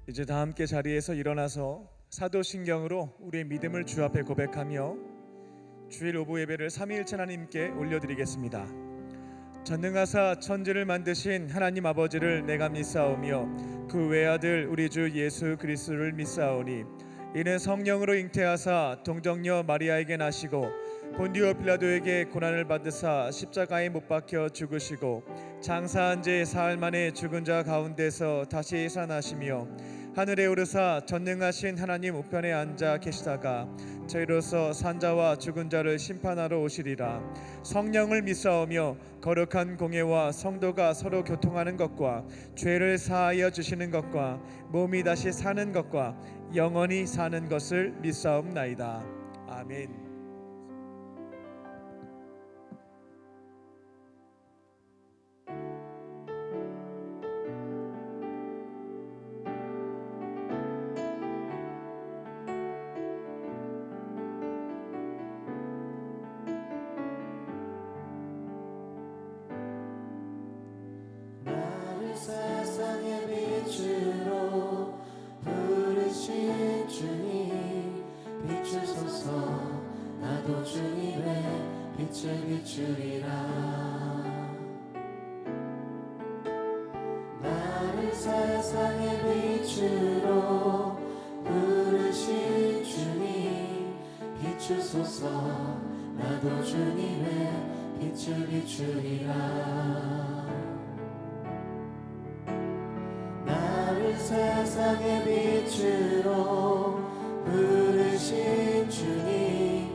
이제 다 함께 자리에서 일어나서 사도신경으로 우리의 믿음을 주 앞에 고백하며 주일 오부 예배를 삼위일체 하나님께 올려드리겠습니다. 전능하사 천지를 만드신 하나님 아버지를 내가 믿사오며 그 외아들 우리 주 예수 그리스도를 믿사오니 이는 성령으로 잉태하사 동정녀 마리아에게 나시고 본디오 빌라도에게 고난을 받으사 십자가에 못 박혀 죽으시고 장사한 지 사흘 만에 죽은 자 가운데서 다시 살아나시며 하늘에 오르사 전능하신 하나님 우편에 앉아 계시다가 저희로서 산자와 죽은 자를 심판하러 오시리라. 성령을 믿사오며 거룩한 공예와 성도가 서로 교통하는 것과 죄를 사하여 주시는 것과 몸이 다시 사는 것과 영원히 사는 것을 믿사옵나이다. 아멘. 세상의 빛으로 부르신 주님 비추소서. 나도 주님의 빛을 비추리라. 나를 세상의 빛으로 부르신 주님 비추소서. 나도 주님의 빛을 비추리라. 세상의 빛으로 부르신 주님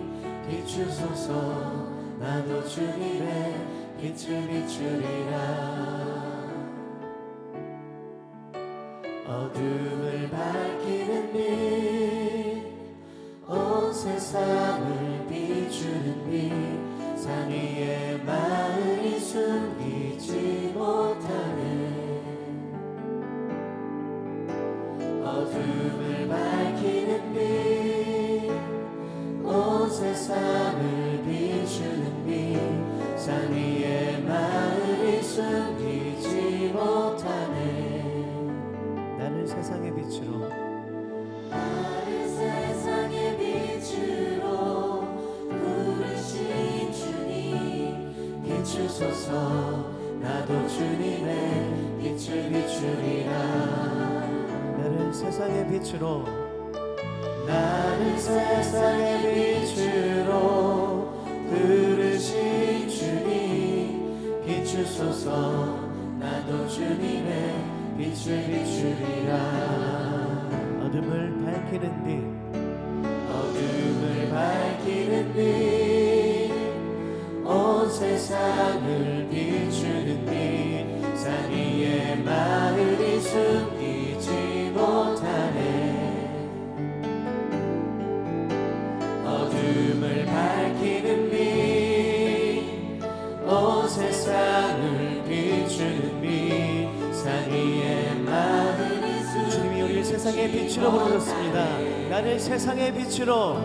비추소서. 나도 주님의 빛을 비추리라. 어둠을 밝히는 빛, 온 세상을 비추는 빛, 산 위에 마음이 숨기지 못하는 어둠을 밝히는 빛, 온 세상을 비추는 빛, 산 위에 마음이 숨기지 못하네. 나를 세상의 빛으로, 나를 세상의 빛으로 부르신 주님 비추소서. 나도 주님의 빛을 비추리라. 나를 세상의 빛으로, 나를 세상의 빛으로 부르신 주님 비추소서. 나도 주님의 빛을 비추리라. 어둠을 밝히는 빛, 어둠을 밝히는 빛, 온 세상을 비추는 빛, 산 위에 마을이 숨기지 못하네. 어둠을 밝히는 빛, 온 세상을 비추는 빛, 산 위에 마을이 숨기지. 주님이 우리를 세상의 빛으로 부르셨습니다. 나를 세상의 빛으로,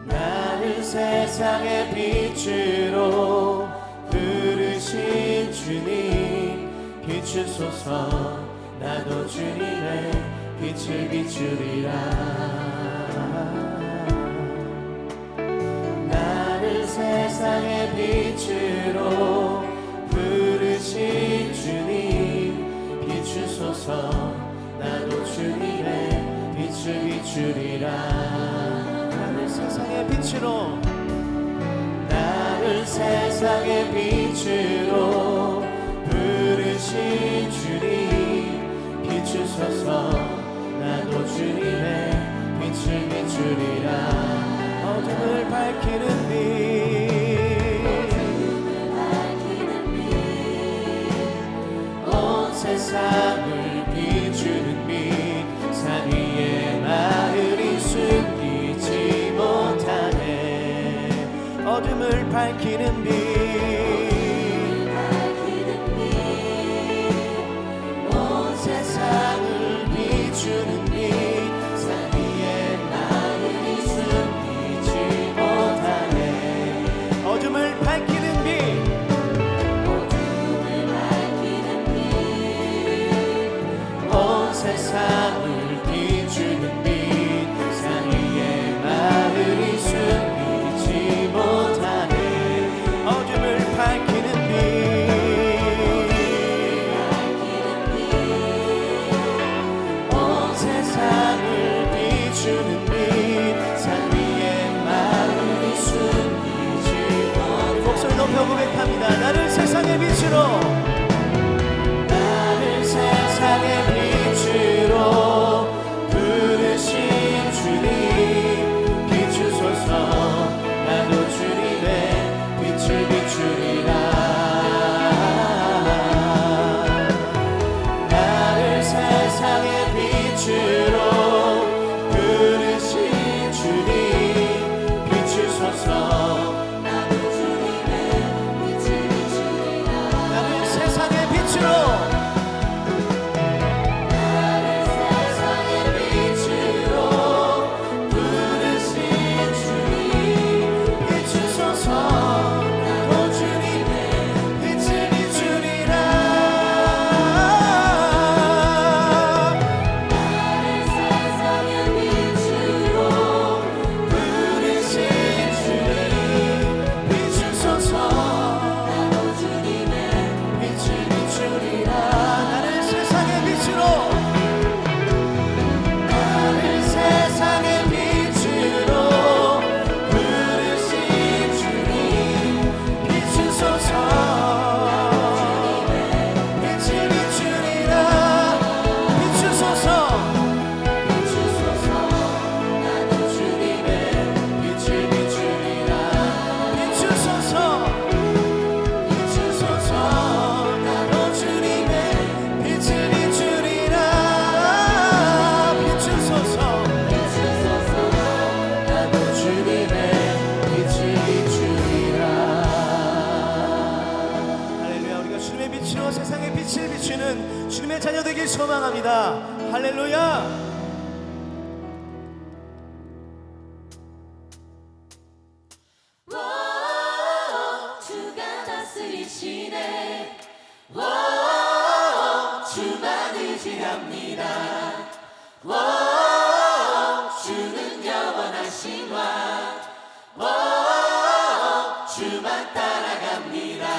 나를 세상의 빛으로 부르신 주님 비추소서. 나도 주님의 빛을 비추리라. 나를 세상의 빛으로 부르신 주님 비추소서. 나도 주님의 빛을 비추리라. 나를 세상의 빛으로, 나를 세상의 빛으로 부르신 주님 비추소서. 나도 주님의 빛을 비추리라. 어둠을 밝히는 빛, 온 세상을 비추는 빛, 산 위에 마을이 숨기지 못하네. 어둠을 밝히는 빛, 온 세상을 비추는 빛, 산 위에 마을이 숨기지 못하네. 어둠을 밝히는 빛, 어둠을 밝히는 빛, 온 세상을 비추는 빛 사리의 마을이 숨기지 못하네 어둠을 밝히는 빛 온 세상을 비추는 빛 사리의 마을이 숨기지 못하네 목소리 높여 고백합니다. 나를 세상의 빛으로 세상의 빛으로 부르신 주님 비추소서 나도 주님의 빛을 비추리라 나를 세상의 빛으로 부르신 주님 비추소서 나도 주님의 빛을 비추리라 나를 세상의 빛으로 세상의 빛을 비추는 주님의 자녀 되길 소망합니다. 할렐루야. 주가 다스리시네 주만 의지합니다 주는 영원하신 왕 주만 따라갑니다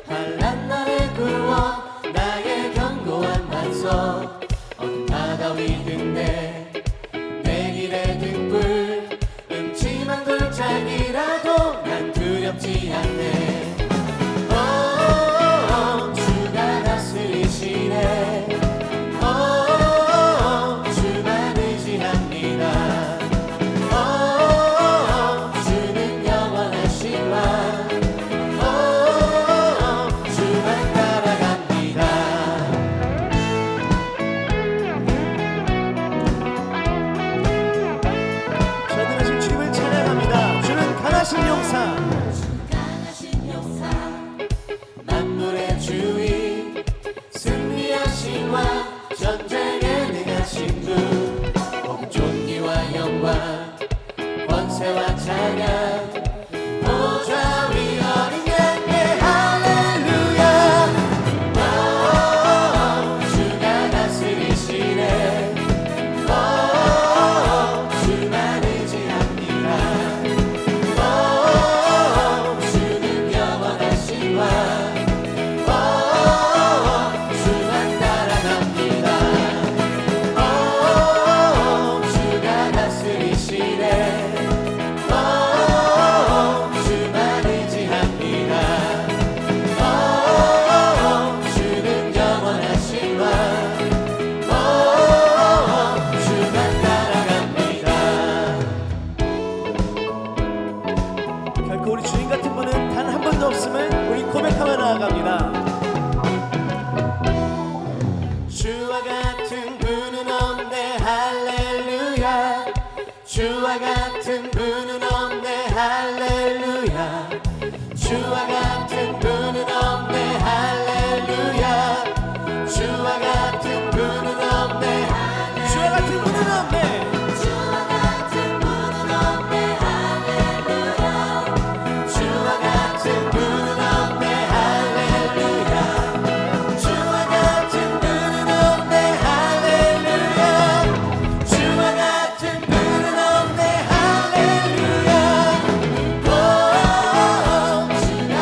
환난 날의 구원 나의 견고한 반석 어둠 바다 위든 내 길의 등불 음침한 골짜기라도 난 두렵지 않네 주가 다스리시네 주만 의지합니다 주는 영원하신 왕 강하신 용사 만물의 주인 승리하신 왕 전쟁에 능하신 분 온 존귀와 영광 권세와 찬양 보좌 위 어린 양의 할렐루야 주가 다스리시네 주만 의지합니다 주는 영원하신 왕 주만 따라갑니다 주가 다스리시네 주만 의지합니다 주는 영원하신 왕 주만 따라갑니다 결코 우리 주인 같은 분은 단 한 번도 없음을 우리 고백하며 나아갑니다. 주와 같은 분은 없네 할렐루야 주와 같은 분은 없네 할렐루야 할렐루야. 주와 같은 분은 없네. 할렐루야. 주와 같은 분은 없네. 주와 같은 분은 없네. 주와 같은 분은 없네. 할렐루야. 주와 같은 분은 없네. 할렐루야. 주와 같은 분은 없네. 할렐루야. 주와 같은 분은 없네. 할렐루야. 오, 주가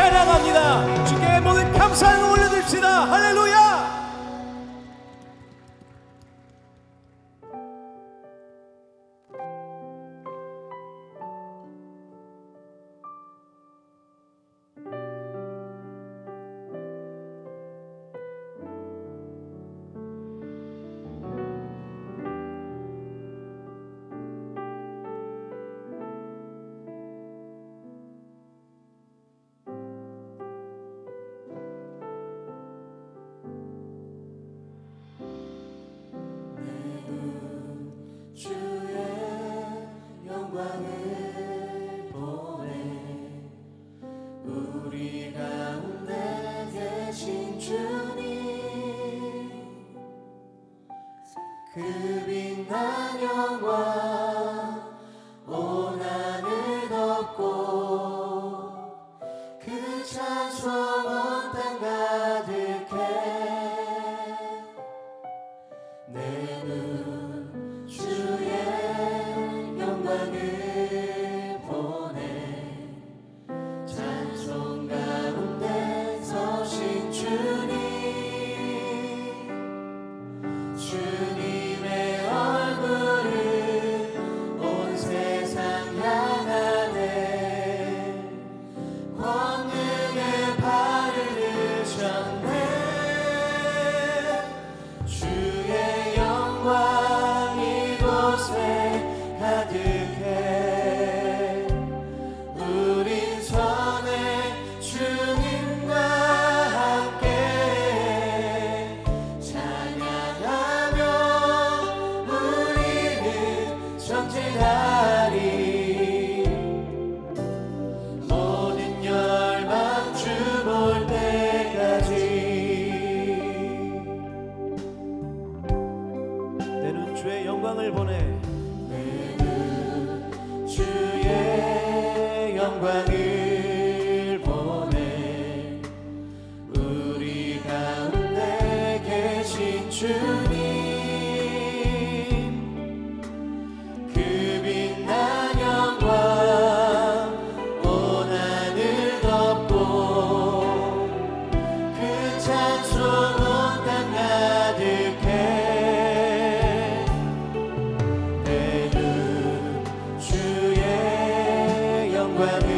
찬양합니다. 주께 모든 감사를 올려드립시다. 할렐루야. 주의 영광을 보내 우리 가운데 계신 주님 그 빛난 영광 온 하늘 덮고 그 찬송 온 땅 가득해 내 눈 주의 영광을 보내 찬송 가운데 서신 주님 주님의 얼굴을 온 세상 향하네 권능의 발을 드셨네 주의 영광 이곳에 가득해 우린 선의 주님과 함께 찬양하며 우리는 정죄하리 모든 열방 주 볼 때까지 내 눈 주의 영광을 보내 내 눈 주의 영광을 보내 우리 가운데 계신 주님 그 빛난 영광 온 하늘 덮고 그 찬송 온 땅 가득해 내 눈 주의 영광을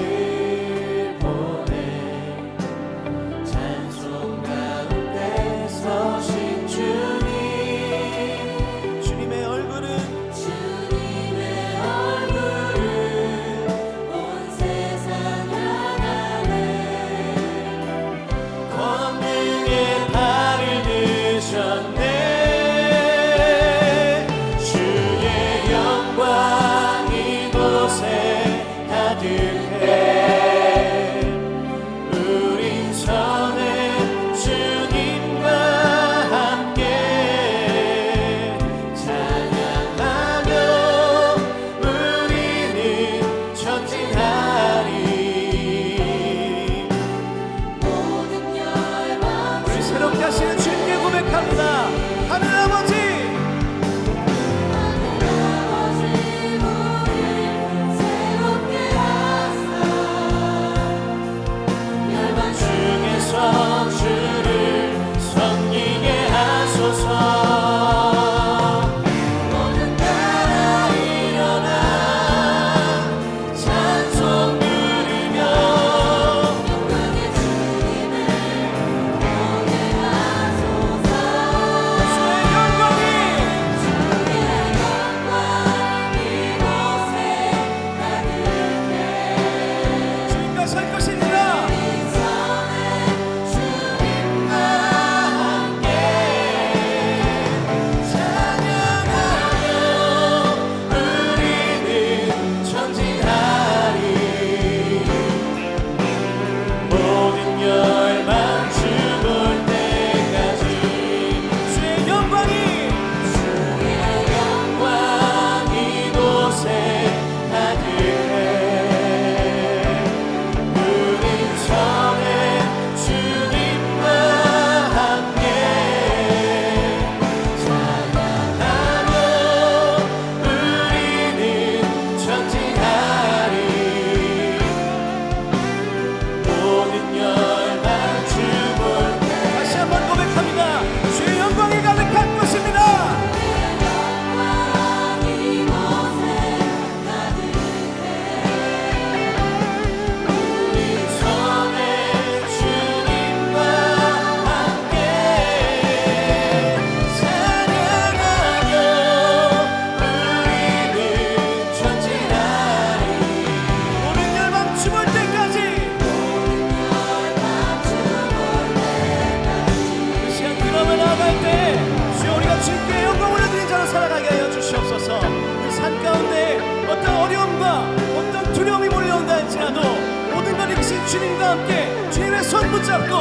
함께 주님의 손 붙잡고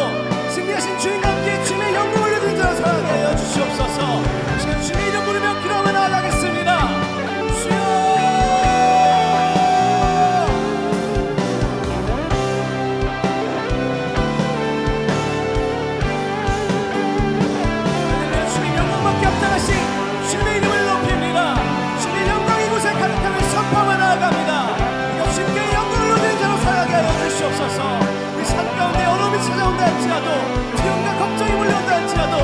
승리하신 주님과 함께 주님의 영광을 올려드린 자로 살아가게 하여 주시옵소서. 지금 주님의 이름 부르며 기도하며 나아가겠습니다. 주여 주님 영광밖에 합당하신 주님의 이름을 높입니다. 주님의 영광이 곳에 가득함을 선포하며 나아갑니다. 이거 주님께 영광을 올리는 자로 살아가게 하여 주시옵소서. 우리 삶 가운데 어려움이 찾아온다 할지라도 두려움과 걱정이 몰려온다 할지라도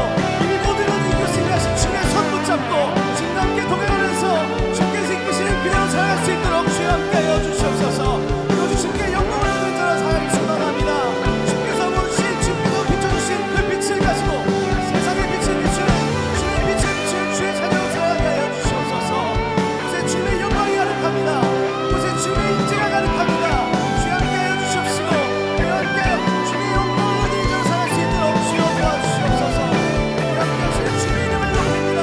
이미 모든 것을 이겨 승리하신 주님의 손 붙잡고 주님과 함께 동행하면서 주님께서 이끄시는 그대로 살아갈 수 있도록 주여 함께 하여 주시옵소서. 이거 주님께 영광을 올리는 자로 살아가기 축원합니다. 주님께서 모르신 주님께서 비춰주신 그 빛을 가지고 세상의 빛을 비추는 주님의 빛을 비추는 주의 자녀로 살아가게 하여 주시옵소서. 곳에 주님의 영광이 가득합니다. 곳에 주님의 인재가 가득합니다. 주여 함께 하여 주시옵시고 우리와 함께 주님의 영광을 얻는 자로 살아갈 수 있도록 주여 도와주시옵소서. 우리와 함께 하시는 주님의 이름을 높입니다.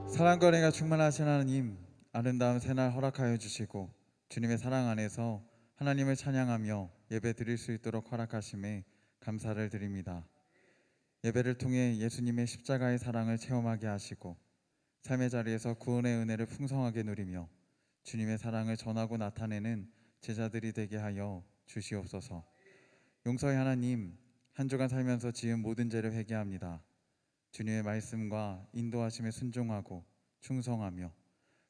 사랑과 은혜가 충만하신 하나님, 아름다운 새날 허락하여 주시고 주님의 사랑 안에서 하나님을 찬양하며 예배 드릴 수 있도록 허락하심에 감사를 드립니다. 예배를 통해 예수님의 십자가의 사랑을 체험하게 하시고 삶의 자리에서 구원의 은혜를 풍성하게 누리며 주님의 사랑을 전하고 나타내는 제자들이 되게 하여 주시옵소서. 용서의 하나님, 한 주간 살면서 지은 모든 죄를 회개합니다. 주님의 말씀과 인도하심에 순종하고 충성하며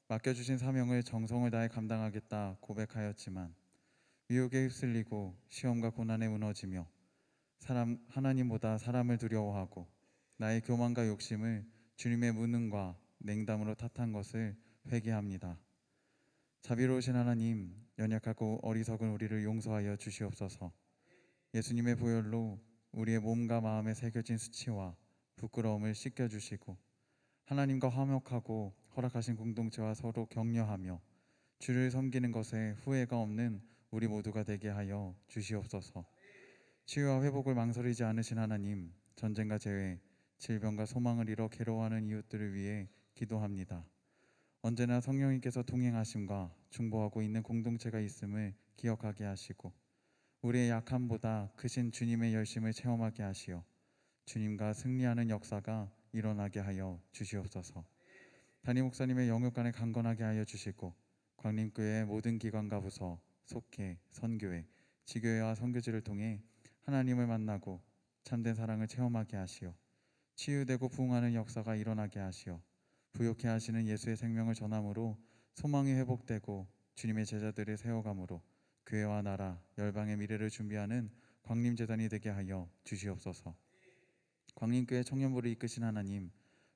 맡겨주신 사명을 정성을 다해 감당하겠다 고백하였지만 유혹에 휩쓸리고 시험과 고난에 무너지며 하나님보다 사람을 두려워하고 나의 교만과 욕심을 주님의 무능과 냉담으로 탓한 것을 회개합니다. 자비로우신 하나님, 연약하고 어리석은 우리를 용서하여 주시옵소서. 예수님의 보혈로 우리의 몸과 마음에 새겨진 수치와 부끄러움을 씻겨주시고 하나님과 화목하고 허락하신 공동체와 서로 격려하며 주를 섬기는 것에 후회가 없는 우리 모두가 되게 하여 주시옵소서. 치유와 회복을 망설이지 않으신 하나님, 전쟁과 재해, 질병과 소망을 잃어 괴로워하는 이웃들을 위해 기도합니다. 언제나 성령님께서 동행하심과 중보하고 있는 공동체가 있음을 기억하게 하시고 우리의 약함보다 크신 주님의 열심을 체험하게 하시어 주님과 승리하는 역사가 일어나게 하여 주시옵소서. 담임 목사님의 영육간에 강건하게 하여 주시고 광림교회의 모든 기관과 부서, 속회, 선교회, 지교회와 선교지를 통해 하나님을 만나고 참된 사랑을 체험하게 하시어 치유되고 부흥하는 역사가 일어나게 하시어 부욕해 하시는 예수의 생명을 전함으로 소망이 회복되고 주님의 제자들을 세워감으로 교회와 나라, 열방의 미래를 준비하는 광림재단이 되게 하여 주시옵소서. 광림교회 청년부를 이끄신 하나님,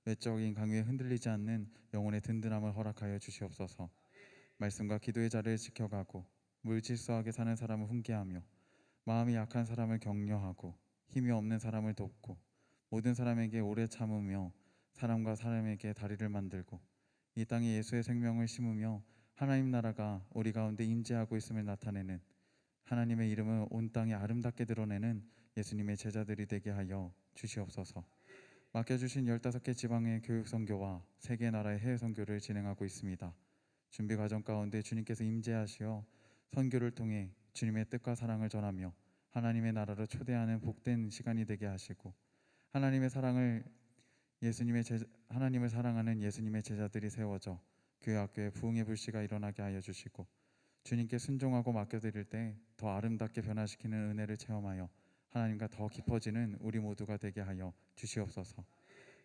외적인 강요에 흔들리지 않는 영혼의 든든함을 허락하여 주시옵소서. 말씀과 기도의 자리를 지켜가고 물질서하게 사는 사람을 훈계하며 마음이 약한 사람을 격려하고 힘이 없는 사람을 돕고 모든 사람에게 오래 참으며 사람과 사람에게 다리를 만들고 이 땅에 예수의 생명을 심으며 하나님 나라가 우리 가운데 임재하고 있음을 나타내는 하나님의 이름을 온 땅에 아름답게 드러내는 예수님의 제자들이 되게 하여 주시옵소서. 맡겨주신 15개 지방의 교육선교와 3개 나라의 해외선교를 진행하고 있습니다. 준비 과정 가운데 주님께서 임재하시어 선교를 통해 주님의 뜻과 사랑을 전하며 하나님의 나라로 초대하는 복된 시간이 되게 하시고 하나님을 사랑하는 예수님의 제자들이 세워져 교회 학교에 부흥의 불씨가 일어나게 하여 주시고 주님께 순종하고 맡겨드릴 때 더 아름답게 변화시키는 은혜를 체험하여 하나님과 더 깊어지는 우리 모두가 되게 하여 주시옵소서.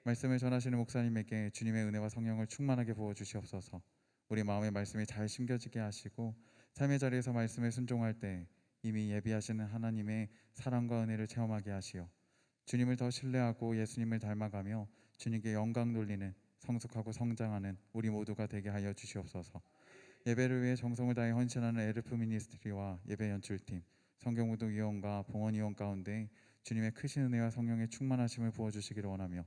말씀을 전하시는 목사님에게 주님의 은혜와 성령을 충만하게 부어주시옵소서. 우리 마음의 말씀이 잘 심겨지게 하시고 삶의 자리에서 말씀에 순종할 때 이미 예비하시는 하나님의 사랑과 은혜를 체험하게 하시어 주님을 더 신뢰하고 예수님을 닮아가며 주님께 영광 돌리는 성숙하고 성장하는 우리 모두가 되게 하여 주시옵소서. 예배를 위해 정성을 다해 헌신하는 에르프 미니스트리와 예배 연출팀, 성경무도위원과 봉헌위원 가운데 주님의 크신 은혜와 성령의 충만하심을 부어주시기를 원하며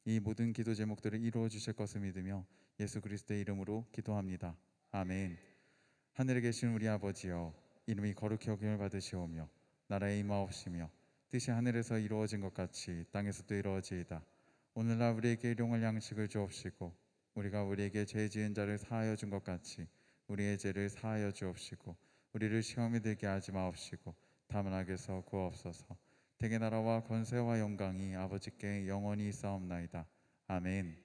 이 모든 기도 제목들을 이루어 주실 것을 믿으며 예수 그리스도의 이름으로 기도합니다. 아멘. 하늘에 계신 우리 아버지여, 이름이 거룩히 여김을 받으시오며 나라의 임하옵시며 뜻이 하늘에서 이루어진 것 같이 땅에서도 이루어지이다. 오늘날 우리에게 일용할 양식을 주옵시고 우리가 우리에게 죄 지은 자를 사하여 준 것 같이 우리의 죄를 사하여 주옵시고 우리를 시험에 들게 하지 마옵시고 다만 악에서 구하옵소서. 대개 나라와 권세와 영광이 아버지께 영원히 있사옵나이다. 아멘.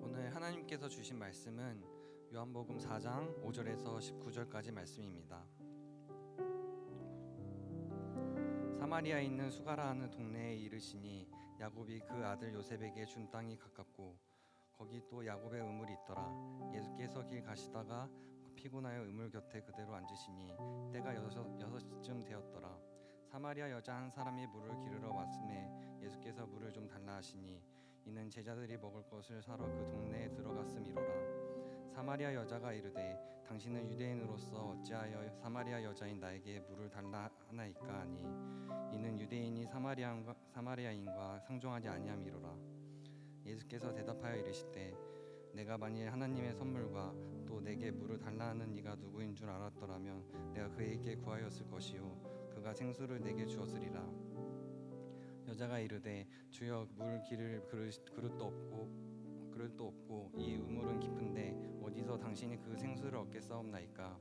오늘 하나님께서 주신 말씀은 요한복음 4장 5절에서 19절까지 말씀입니다. 사마리아에 있는 수가라 하는 동네에 이르시니 야곱이 그 아들 요셉에게 준 땅이 가깝고 거기 또 야곱의 우물이 있더라. 예수께서 길 가시다가 피곤하여 우물 곁에 그대로 앉으시니 때가 6시쯤 되었더라. 사마리아 여자 한 사람이 물을 기르러 왔음에 예수께서 물을 좀 달라 하시니 이는 제자들이 먹을 것을 사러 그 동네에 들어갔음이로라. 사마리아 여자가 이르되 당신은 유대인으로서 어찌하여 사마리아 여자인 나에게 물을 달라 하나이까 하니 이는 유대인이 사마리아인과 상종하지 아니함이로라. 예수께서 대답하여 이르시되 내가 만일 하나님의 선물과 또 내게 물을 달라 하는 이가 누구인 줄 알았더라면 내가 그에게 구하였을 것이요 그가 생수를 내게 주었으리라. 여자가 이르되 주여 물 기를 그릇도 없고 이 우물은 깊은데 어디서 당신이 그 생수를 얻겠사옵나이까.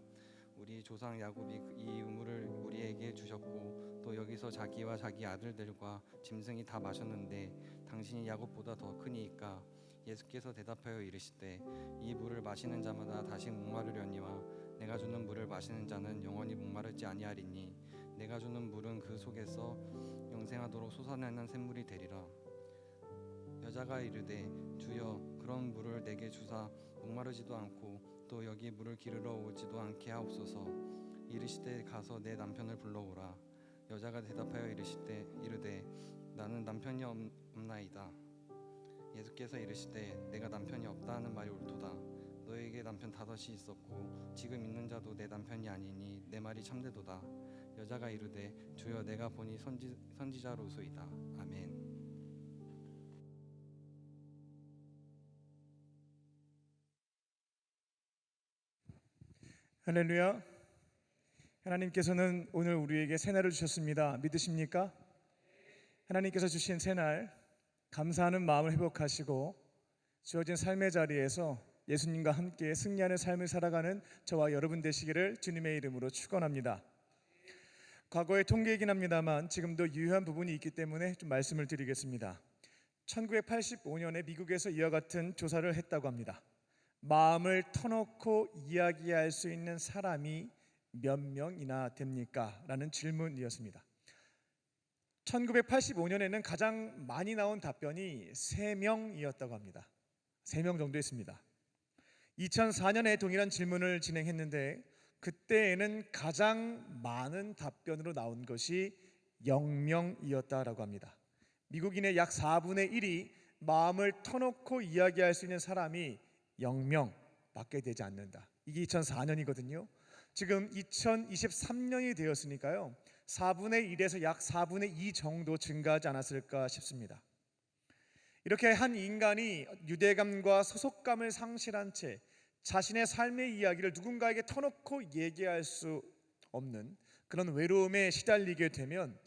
우리 조상 야곱이 이 우물을 우리에게 주셨고 또 여기서 자기와 자기 아들들과 짐승이 다 마셨는데 당신이 야곱보다 더 크니이까. 예수께서 대답하여 이르시되 이 물을 마시는 자마다 다시 목마르려니와 내가 주는 물을 마시는 자는 영원히 목마르지 아니하리니 내가 주는 물은 그 속에서 영생하도록 솟아나는 샘물이 되리라. 여자가 이르되 주여 그런 물을 내게 주사 목마르지도 않고 또 여기 물을 기르러 오지도 않게 하옵소서. 이르시되 가서 내 남편을 불러오라. 여자가 대답하여 이르되 나는 남편이 없나이다. 예수께서 이르시되 내가 남편이 없다 하는 말이 옳도다. 너에게 남편 5이 있었고 지금 있는 자도 내 남편이 아니니 내 말이 참되도다. 여자가 이르되 주여 내가 보니 선지자로소이다. 아멘. 할렐루야. 하나님께서는 오늘 우리에게 새날을 주셨습니다. 믿으십니까? 하나님께서 주신 새날 감사하는 마음을 회복하시고 주어진 삶의 자리에서 예수님과 함께 승리하는 삶을 살아가는 저와 여러분 되시기를 주님의 이름으로 축원합니다. 과거의 통계이긴 합니다만 지금도 유효한 부분이 있기 때문에 좀 말씀을 드리겠습니다. 1985년에 미국에서 이와 같은 조사를 했다고 합니다. 마음을 터놓고 이야기할 수 있는 사람이 몇 명이나 됩니까? 라는 질문이었습니다. 1985년에는 가장 많이 나온 답변이 3명이었다고 합니다. 3명 정도였습니다. 2004년에 동일한 질문을 진행했는데 그때에는 가장 많은 답변으로 나온 것이 0명이었다라고 합니다. 미국인의 약 4분의 1이 마음을 터놓고 이야기할 수 있는 사람이 0명밖에 되지 않는다. 이게 2004년이거든요. 지금 2023년이 되었으니까요 4분의 1에서 약 4분의 2 정도 증가하지 않았을까 싶습니다. 이렇게 한 인간이 유대감과 소속감을 상실한 채 자신의 삶의 이야기를 누군가에게 터놓고 얘기할 수 없는 그런 외로움에 시달리게 되면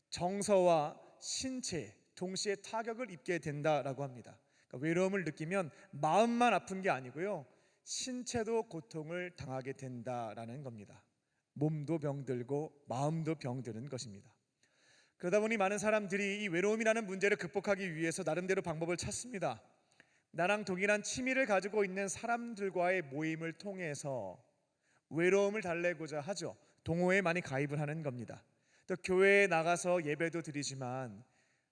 정서와 신체 동시에 타격을 입게 된다라고 합니다. 그러니까 외로움을 느끼면 마음만 아픈 게 아니고요 신체도 고통을 당하게 된다라는 겁니다. 몸도 병들고 마음도 병드는 것입니다. 그러다 보니 많은 사람들이 이 외로움이라는 문제를 극복하기 위해서 나름대로 방법을 찾습니다. 나랑 동일한 취미를 가지고 있는 사람들과의 모임을 통해서 외로움을 달래고자 하죠. 동호회에 많이 가입을 하는 겁니다. 또 교회에 나가서 예배도 드리지만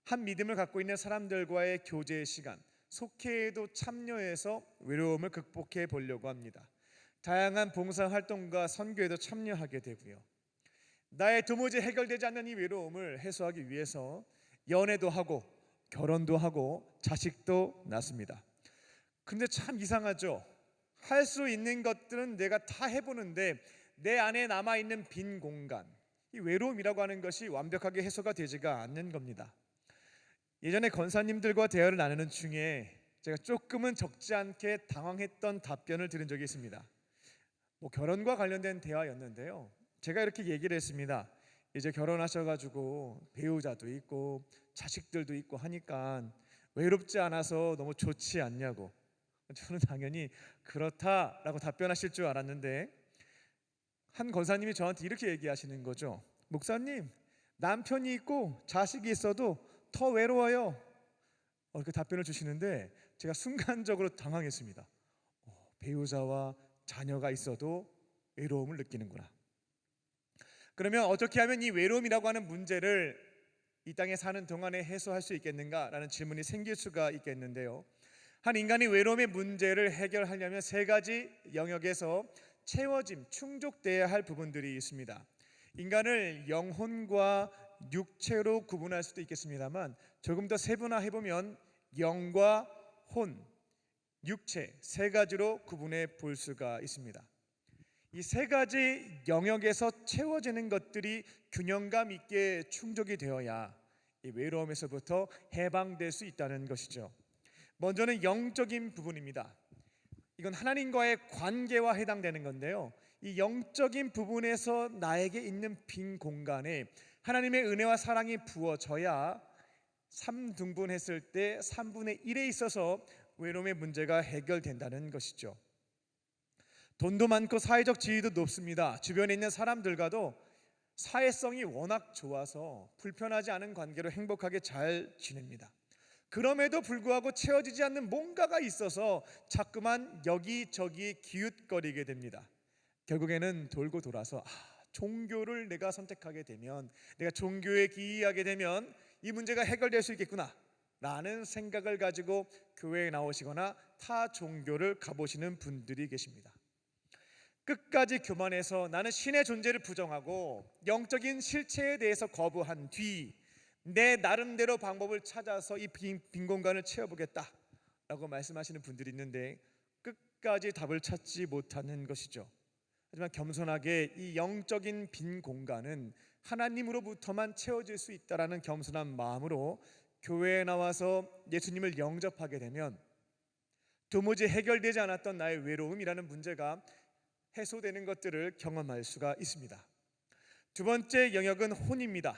한 믿음을 갖고 있는 사람들과의 교제 시간, 속회에도 참여해서 외로움을 극복해 보려고 합니다. 다양한 봉사활동과 선교에도 참여하게 되고요. 나의 도무지 해결되지 않는 이 외로움을 해소하기 위해서 연애도 하고 결혼도 하고 자식도 낳습니다. 근데 참 이상하죠. 할 수 있는 것들은 내가 다 해보는데 내 안에 남아있는 빈 공간, 이 외로움이라고 하는 것이 완벽하게 해소가 되지가 않는 겁니다. 예전에 권사님들과 대화를 나누는 중에 제가 조금은 적지 않게 당황했던 답변을 들은 적이 있습니다. 결혼과 관련된 대화였는데요. 제가 이렇게 얘기를 했습니다. 이제 결혼하셔가지고 배우자도 있고 자식들도 있고 하니까 외롭지 않아서 너무 좋지 않냐고. 저는 당연히 그렇다라고 답변하실 줄 알았는데 한 권사님이 저한테 이렇게 얘기하시는 거죠. 목사님, 남편이 있고 자식이 있어도 더 외로워요. 그 답변을 주시는데 제가 순간적으로 당황했습니다. 배우자와 자녀가 있어도 외로움을 느끼는구나. 그러면 어떻게 하면 이 외로움이라고 하는 문제를 이 땅에 사는 동안에 해소할 수 있겠는가라는 질문이 생길 수가 있겠는데요. 한 인간이 외로움의 문제를 해결하려면 세 가지 영역에서 채워짐, 충족돼야 할 부분들이 있습니다. 인간을 영혼과 육체로 구분할 수도 있겠습니다만 조금 더 세분화해 보면 영과 혼, 육체 세 가지로 구분해 볼 수가 있습니다. 이 세 가지 영역에서 채워지는 것들이 균형감 있게 충족이 되어야 이 외로움에서부터 해방될 수 있다는 것이죠. 먼저는 영적인 부분입니다. 이건 하나님과의 관계와 해당되는 건데요. 이 영적인 부분에서 나에게 있는 빈 공간에 하나님의 은혜와 사랑이 부어져야 3등분했을 때 3분의 1에 있어서 외로움의 문제가 해결된다는 것이죠. 돈도 많고 사회적 지위도 높습니다. 주변에 있는 사람들과도 사회성이 워낙 좋아서 불편하지 않은 관계로 행복하게 잘 지냅니다. 그럼에도 불구하고 채워지지 않는 뭔가가 있어서 자꾸만 여기저기 기웃거리게 됩니다. 결국에는 돌고 돌아서 종교를 내가 선택하게 되면, 내가 종교에 기이하게 되면 이 문제가 해결될 수 있겠구나 라는 생각을 가지고 교회에 나오시거나 타 종교를 가보시는 분들이 계십니다. 끝까지 교만해서 나는 신의 존재를 부정하고 영적인 실체에 대해서 거부한 뒤 내 나름대로 방법을 찾아서 이 빈 공간을 채워보겠다라고 말씀하시는 분들이 있는데 끝까지 답을 찾지 못하는 것이죠. 하지만 겸손하게 이 영적인 빈 공간은 하나님으로부터만 채워질 수 있다라는 겸손한 마음으로 교회에 나와서 예수님을 영접하게 되면 도무지 해결되지 않았던 나의 외로움이라는 문제가 해소되는 것들을 경험할 수가 있습니다. 두 번째 영역은 혼입니다.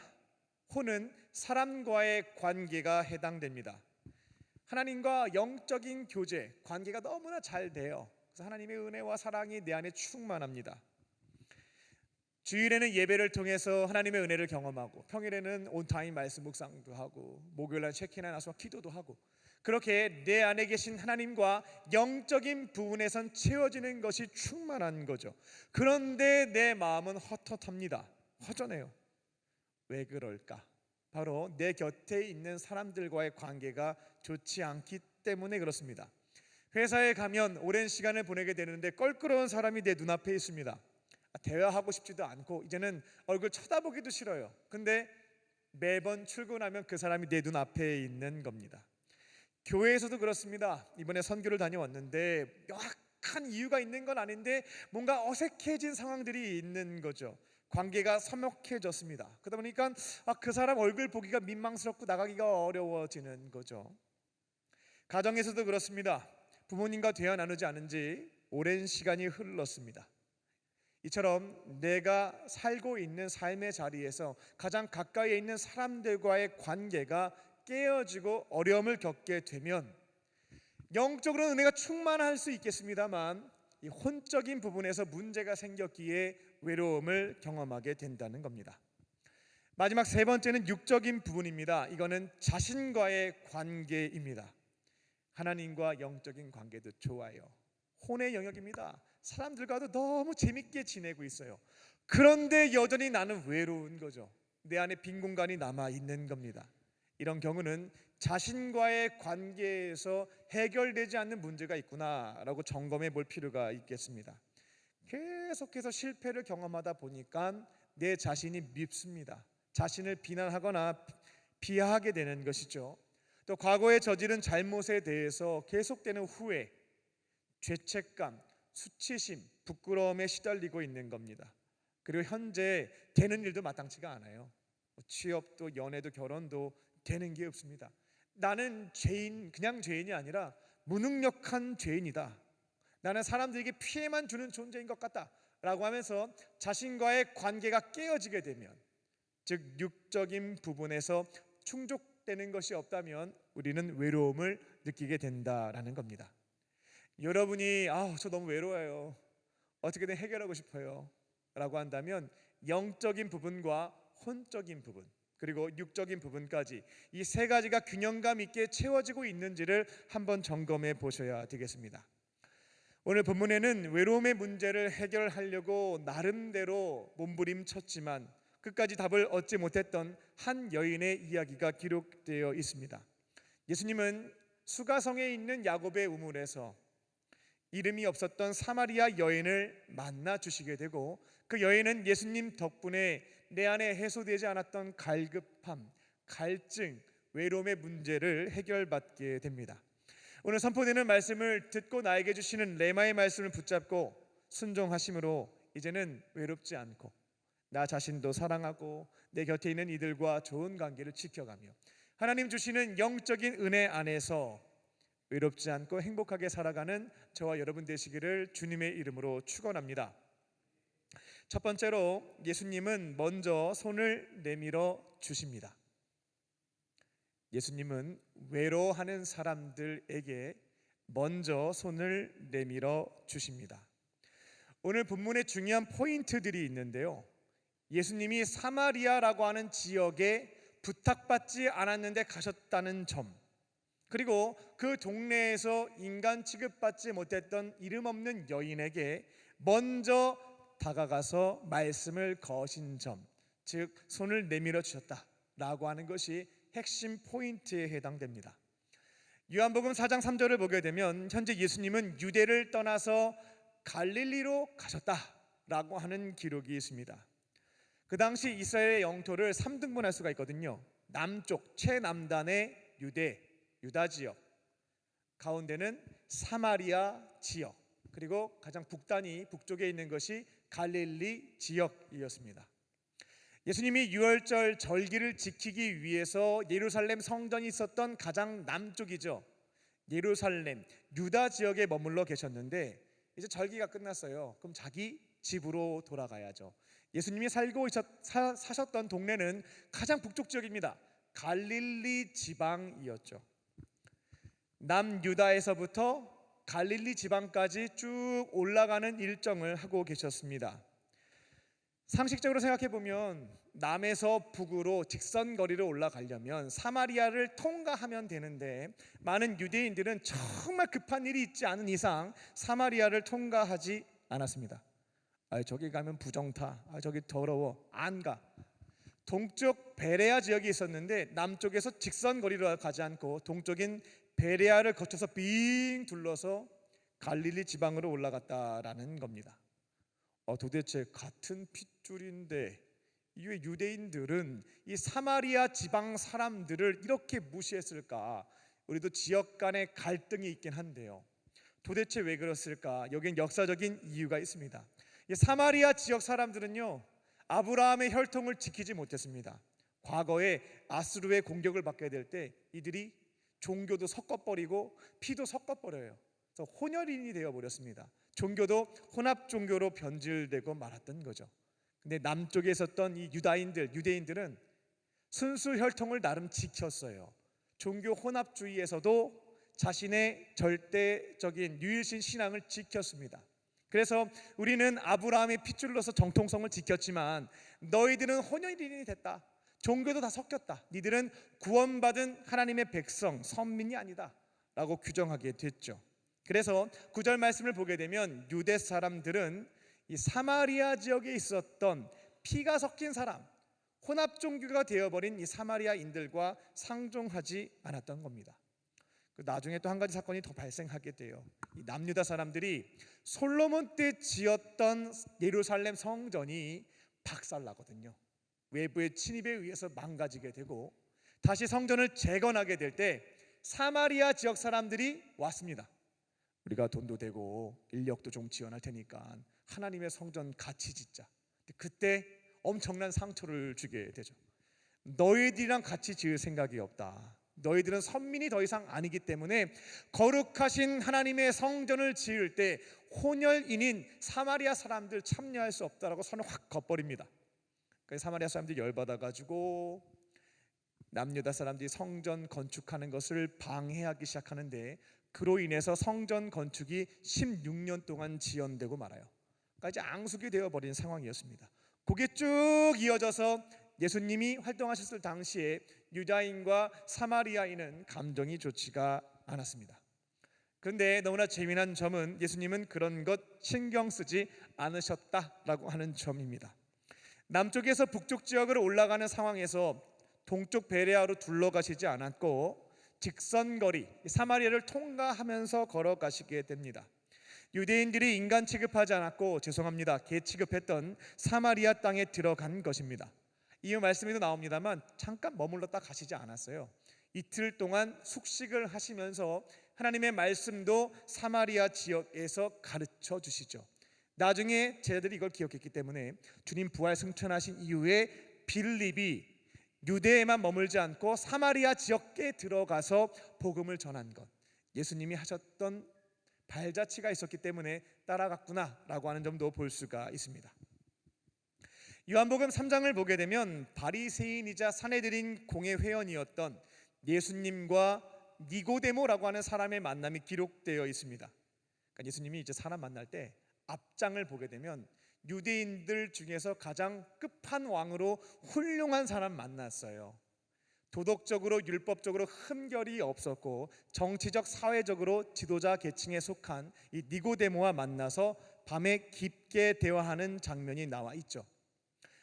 혼은 사람과의 관계가 해당됩니다. 하나님과 영적인 교제, 관계가 너무나 잘 돼요. 그래서 하나님의 은혜와 사랑이 내 안에 충만합니다. 주일에는 예배를 통해서 하나님의 은혜를 경험하고 평일에는 온타임 말씀 묵상도 하고 목요일날 체키나 나서 기도도 하고 그렇게 내 안에 계신 하나님과 영적인 부분에선 채워지는 것이 충만한 거죠. 그런데 내 마음은 헛헛합니다. 허전해요. 왜 그럴까? 바로 내 곁에 있는 사람들과의 관계가 좋지 않기 때문에 그렇습니다. 회사에 가면 오랜 시간을 보내게 되는데 껄끄러운 사람이 내 눈앞에 있습니다. 대화하고 싶지도 않고 이제는 얼굴 쳐다보기도 싫어요. 근데 매번 출근하면 그 사람이 내 눈앞에 있는 겁니다. 교회에서도 그렇습니다. 이번에 선교를 다녀왔는데 명확한 이유가 있는 건 아닌데 뭔가 어색해진 상황들이 있는 거죠. 관계가 서먹해졌습니다. 그러다 보니까 그 사람 얼굴 보기가 민망스럽고 나가기가 어려워지는 거죠. 가정에서도 그렇습니다. 부모님과 대화 나누지 않은 지 오랜 시간이 흘렀습니다. 이처럼 내가 살고 있는 삶의 자리에서 가장 가까이에 있는 사람들과의 관계가 깨어지고 어려움을 겪게 되면 영적으로 은혜가 충만할 수 있겠습니다만 이 혼적인 부분에서 문제가 생겼기에 외로움을 경험하게 된다는 겁니다. 마지막 세 번째는 육적인 부분입니다. 이거는 자신과의 관계입니다. 하나님과 영적인 관계도 좋아요. 혼의 영역입니다. 사람들과도 너무 재밌게 지내고 있어요. 그런데 여전히 나는 외로운 거죠. 내 안에 빈 공간이 남아 있는 겁니다. 이런 경우는 자신과의 관계에서 해결되지 않는 문제가 있구나라고 점검해 볼 필요가 있겠습니다. 계속해서 실패를 경험하다 보니까 내 자신이 밉습니다. 자신을 비난하거나 비하하게 되는 것이죠. 또 과거에 저지른 잘못에 대해서 계속되는 후회, 죄책감, 수치심, 부끄러움에 시달리고 있는 겁니다. 그리고 현재 되는 일도 마땅치가 않아요. 취업도 연애도 결혼도 되는 게 없습니다. 나는 죄인, 그냥 죄인이 아니라 무능력한 죄인이다. 나는 사람들에게 피해만 주는 존재인 것 같다라고 하면서 자신과의 관계가 깨어지게 되면, 즉 육적인 부분에서 충족되는 것이 없다면 우리는 외로움을 느끼게 된다라는 겁니다. 여러분이 저 너무 외로워요, 어떻게든 해결하고 싶어요 라고 한다면 영적인 부분과 혼적인 부분 그리고 육적인 부분까지 이 세 가지가 균형감 있게 채워지고 있는지를 한번 점검해 보셔야 되겠습니다. 오늘 본문에는 외로움의 문제를 해결하려고 나름대로 몸부림쳤지만 끝까지 답을 얻지 못했던 한 여인의 이야기가 기록되어 있습니다. 예수님은 수가성에 있는 야곱의 우물에서 이름이 없었던 사마리아 여인을 만나 주시게 되고, 그 여인은 예수님 덕분에 내 안에 해소되지 않았던 갈급함, 갈증, 외로움의 문제를 해결받게 됩니다. 오늘 선포되는 말씀을 듣고 나에게 주시는 레마의 말씀을 붙잡고 순종하심으로 이제는 외롭지 않고 나 자신도 사랑하고 내 곁에 있는 이들과 좋은 관계를 지켜가며 하나님 주시는 영적인 은혜 안에서 외롭지 않고 행복하게 살아가는 저와 여러분 되시기를 주님의 이름으로 축원합니다. 첫 번째로 예수님은 먼저 손을 내밀어 주십니다. 예수님은 외로워하는 사람들에게 먼저 손을 내밀어 주십니다. 오늘 본문에 중요한 포인트들이 있는데요, 예수님이 사마리아라고 하는 지역에 부탁받지 않았는데 가셨다는 점, 그리고 그 동네에서 인간 취급받지 못했던 이름 없는 여인에게 먼저 다가가서 말씀을 거신 점, 즉 손을 내밀어 주셨다라고 하는 것이 핵심 포인트에 해당됩니다. 요한복음 4장 3절을 보게 되면 현재 예수님은 유대를 떠나서 갈릴리로 가셨다라고 하는 기록이 있습니다. 그 당시 이스라엘의 영토를 3등분할 수가 있거든요. 남쪽 최남단의 유다 지역, 가운데는 사마리아 지역, 그리고 가장 북단이 북쪽에 있는 것이 갈릴리 지역이었습니다. 예수님이 유월절 절기를 지키기 위해서 예루살렘 성전이 있었던 가장 남쪽이죠. 예루살렘 유다 지역에 머물러 계셨는데 이제 절기가 끝났어요. 그럼 자기 집으로 돌아가야죠. 예수님이 사셨던 동네는 가장 북쪽 지역입니다. 갈릴리 지방이었죠. 남유다에서부터 갈릴리 지방까지 쭉 올라가는 일정을 하고 계셨습니다. 상식적으로 생각해 보면 남에서 북으로 직선 거리를 올라가려면 사마리아를 통과하면 되는데 많은 유대인들은 정말 급한 일이 있지 않은 이상 사마리아를 통과하지 않았습니다. 저기 가면 부정타, 저기 더러워, 안 가. 동쪽 베레아 지역이 있었는데 남쪽에서 직선 거리로 가지 않고 동쪽인 베레아를 거쳐서 빙 둘러서 갈릴리 지방으로 올라갔다라는 겁니다. 도대체 같은 핏줄인데 왜 유대인들은 이 사마리아 지방 사람들을 이렇게 무시했을까? 우리도 지역 간의 갈등이 있긴 한데요, 도대체 왜 그랬을까? 여긴 역사적인 이유가 있습니다. 이 사마리아 지역 사람들은요, 아브라함의 혈통을 지키지 못했습니다. 과거에 아수르의 공격을 받게 될 때 이들이 종교도 섞어버리고 피도 섞어버려요. 그래서 혼혈인이 되어버렸습니다. 종교도 혼합 종교로 변질되고 말았던 거죠. 근데 남쪽에 있었던 이 유대인들은 순수 혈통을 나름 지켰어요. 종교 혼합주의에서도 자신의 절대적인 유일신 신앙을 지켰습니다. 그래서 우리는 아브라함의 핏줄로서 정통성을 지켰지만 너희들은 혼혈인이 됐다, 종교도 다 섞였다, 니들은 구원받은 하나님의 백성, 선민이 아니다 라고 규정하게 됐죠. 그래서 9절 말씀을 보게 되면 유대 사람들은 이 사마리아 지역에 있었던 피가 섞인 사람, 혼합 종교가 되어버린 이 사마리아인들과 상종하지 않았던 겁니다. 나중에 또 한 가지 사건이 더 발생하게 돼요. 이 남유다 사람들이 솔로몬 때 지었던 예루살렘 성전이 박살나거든요. 외부의 침입에 의해서 망가지게 되고 다시 성전을 재건하게 될 때 사마리아 지역 사람들이 왔습니다. 우리가 돈도 되고 인력도 좀 지원할 테니까 하나님의 성전 같이 짓자. 그때 엄청난 상처를 주게 되죠. 너희들이랑 같이 지을 생각이 없다. 너희들은 선민이 더 이상 아니기 때문에 거룩하신 하나님의 성전을 지을 때 혼혈인인 사마리아 사람들 참여할 수 없다라고 선을 확 거버립니다. 그래서 사마리아 사람들이 열받아가지고 남유다 사람들이 성전 건축하는 것을 방해하기 시작하는데, 그로 인해서 성전 건축이 16년 동안 지연되고 말아요. 그러니까 이제 앙숙이 되어버린 상황이었습니다. 그게 쭉 이어져서 예수님이 활동하셨을 당시에 유다인과 사마리아인은 감정이 좋지가 않았습니다. 그런데 너무나 재미난 점은 예수님은 그런 것 신경 쓰지 않으셨다라고 하는 점입니다. 남쪽에서 북쪽 지역으로 올라가는 상황에서 동쪽 베레아로 둘러가시지 않았고 직선거리 사마리아를 통과하면서 걸어가시게 됩니다. 유대인들이 인간 취급하지 않았고 개 취급했던 사마리아 땅에 들어간 것입니다. 이 말씀에도 나옵니다만 잠깐 머물렀다 가시지 않았어요. 이틀 동안 숙식을 하시면서 하나님의 말씀도 사마리아 지역에서 가르쳐 주시죠. 나중에 제자들이 이걸 기억했기 때문에 주님 부활 승천하신 이후에 빌립이 유대에만 머물지 않고 사마리아 지역에 들어가서 복음을 전한 것, 예수님이 하셨던 발자취가 있었기 때문에 따라갔구나라고 하는 점도 볼 수가 있습니다. 요한복음 3장을 보게 되면 바리새인이자 산헤드린 공회 회원이었던 예수님과 니고데모라고 하는 사람의 만남이 기록되어 있습니다. 그러니까 예수님이 이제 사람 만날 때 앞장을 보게 되면 유대인들 중에서 가장 끝판왕으로 훌륭한 사람 만났어요. 도덕적으로 율법적으로 흠결이 없었고 정치적 사회적으로 지도자 계층에 속한 이 니고데모와 만나서 밤에 깊게 대화하는 장면이 나와 있죠.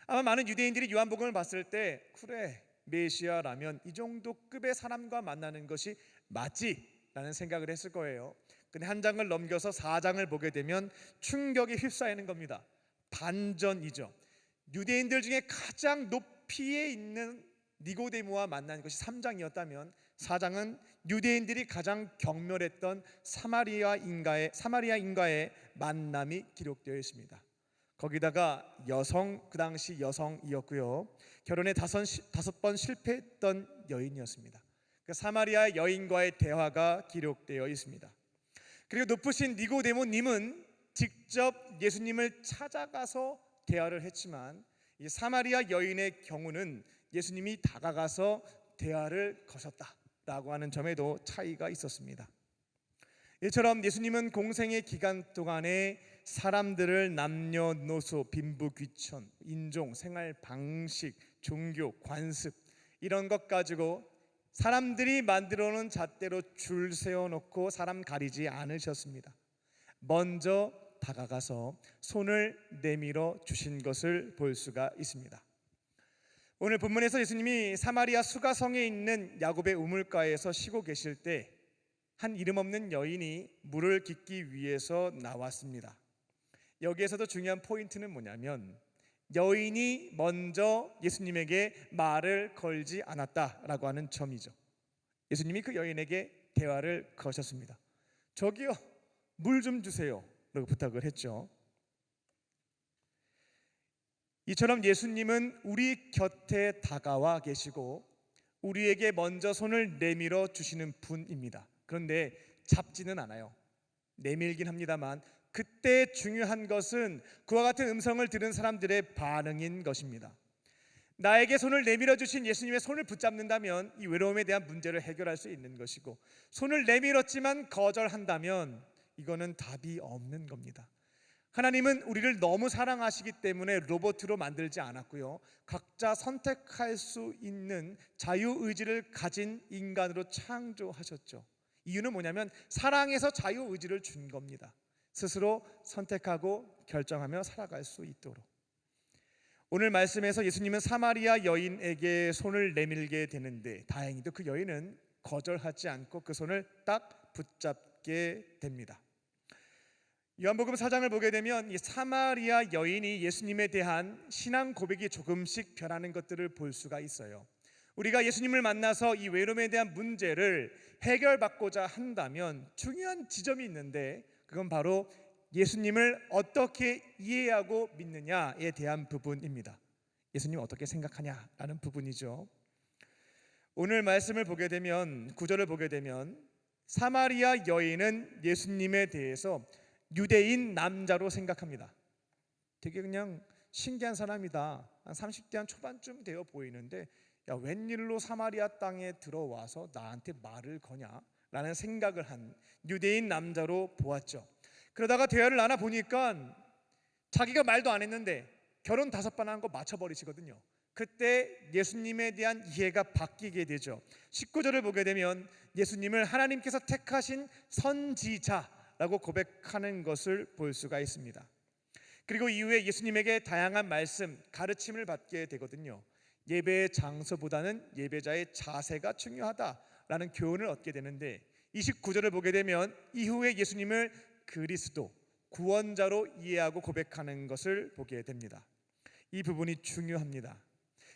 아마 많은 유대인들이 요한복음을 봤을 때 그래 메시아라면 이 정도 급의 사람과 만나는 것이 맞지라는 생각을 했을 거예요. 근데 한 장을 넘겨서 4장을 보게 되면 충격이 휩싸이는 겁니다. 반전이죠. 유대인들 중에 가장 높이에 있는 니고데모와 만난 것이 3장이었다면 4장은 유대인들이 가장 경멸했던 사마리아 인과의 만남이 기록되어 있습니다. 거기다가 그 당시 여성이었고요. 결혼에 5번 실패했던 여인이었습니다. 그 사마리아 여인과의 대화가 기록되어 있습니다. 그리고 높으신 니고데모님은 직접 예수님을 찾아가서 대화를 했지만 이 사마리아 여인의 경우는 예수님이 다가가서 대화를 거셨다라고 하는 점에도 차이가 있었습니다. 이처럼 예수님은 공생의 기간 동안에 사람들을 남녀노소, 빈부귀천, 인종, 생활 방식, 종교, 관습 이런 것 가지고 사람들이 만들어 놓은 잣대로 줄 세워놓고 사람 가리지 않으셨습니다. 먼저 다가가서 손을 내밀어 주신 것을 볼 수가 있습니다. 오늘 본문에서 예수님이 사마리아 수가성에 있는 야곱의 우물가에서 쉬고 계실 때 한 이름 없는 여인이 물을 깃기 위해서 나왔습니다. 여기에서도 중요한 포인트는 뭐냐면 여인이 먼저 예수님에게 말을 걸지 않았다라고 하는 점이죠. 예수님이 그 여인에게 대화를 거셨습니다. 저기요, 물 좀 주세요 라고 부탁을 했죠. 이처럼 예수님은 우리 곁에 다가와 계시고 우리에게 먼저 손을 내밀어 주시는 분입니다. 그런데 잡지는 않아요. 내밀긴 합니다만 그때 중요한 것은 그와 같은 음성을 들은 사람들의 반응인 것입니다. 나에게 손을 내밀어 주신 예수님의 손을 붙잡는다면 이 외로움에 대한 문제를 해결할 수 있는 것이고, 손을 내밀었지만 거절한다면 이거는 답이 없는 겁니다. 하나님은 우리를 너무 사랑하시기 때문에 로봇으로 만들지 않았고요, 각자 선택할 수 있는 자유의지를 가진 인간으로 창조하셨죠. 이유는 뭐냐면 사랑에서 자유의지를 준 겁니다. 스스로 선택하고 결정하며 살아갈 수 있도록. 오늘 말씀에서 예수님은 사마리아 여인에게 손을 내밀게 되는데 다행히도 그 여인은 거절하지 않고 그 손을 딱 붙잡게 됩니다. 요한복음 4장을 보게 되면 이 사마리아 여인이 예수님에 대한 신앙 고백이 조금씩 변하는 것들을 볼 수가 있어요. 우리가 예수님을 만나서 이 외로움에 대한 문제를 해결받고자 한다면 중요한 지점이 있는데 그건 바로 예수님을 어떻게 이해하고 믿느냐에 대한 부분입니다. 예수님 어떻게 생각하냐라는 부분이죠. 오늘 말씀을 보게 되면, 구절을 보게 되면 사마리아 여인은 예수님에 대해서 유대인 남자로 생각합니다. 되게 그냥 신기한 사람이다. 한 30대 한 초반쯤 되어 보이는데, 야, 웬일로 사마리아 땅에 들어와서 나한테 말을 거냐? 라는 생각을 한 유대인 남자로 보았죠. 그러다가 대화를 나눠 보니까 자기가 말도 안 했는데 결혼 5번 한 거 맞춰버리시거든요. 그때 예수님에 대한 이해가 바뀌게 되죠. 19절을 보게 되면 예수님을 하나님께서 택하신 선지자라고 고백하는 것을 볼 수가 있습니다. 그리고 이후에 예수님에게 다양한 말씀, 가르침을 받게 되거든요. 예배의 장소보다는 예배자의 자세가 중요하다라는 교훈을 얻게 되는데, 29절을 보게 되면 이후에 예수님을 그리스도, 구원자로 이해하고 고백하는 것을 보게 됩니다. 이 부분이 중요합니다.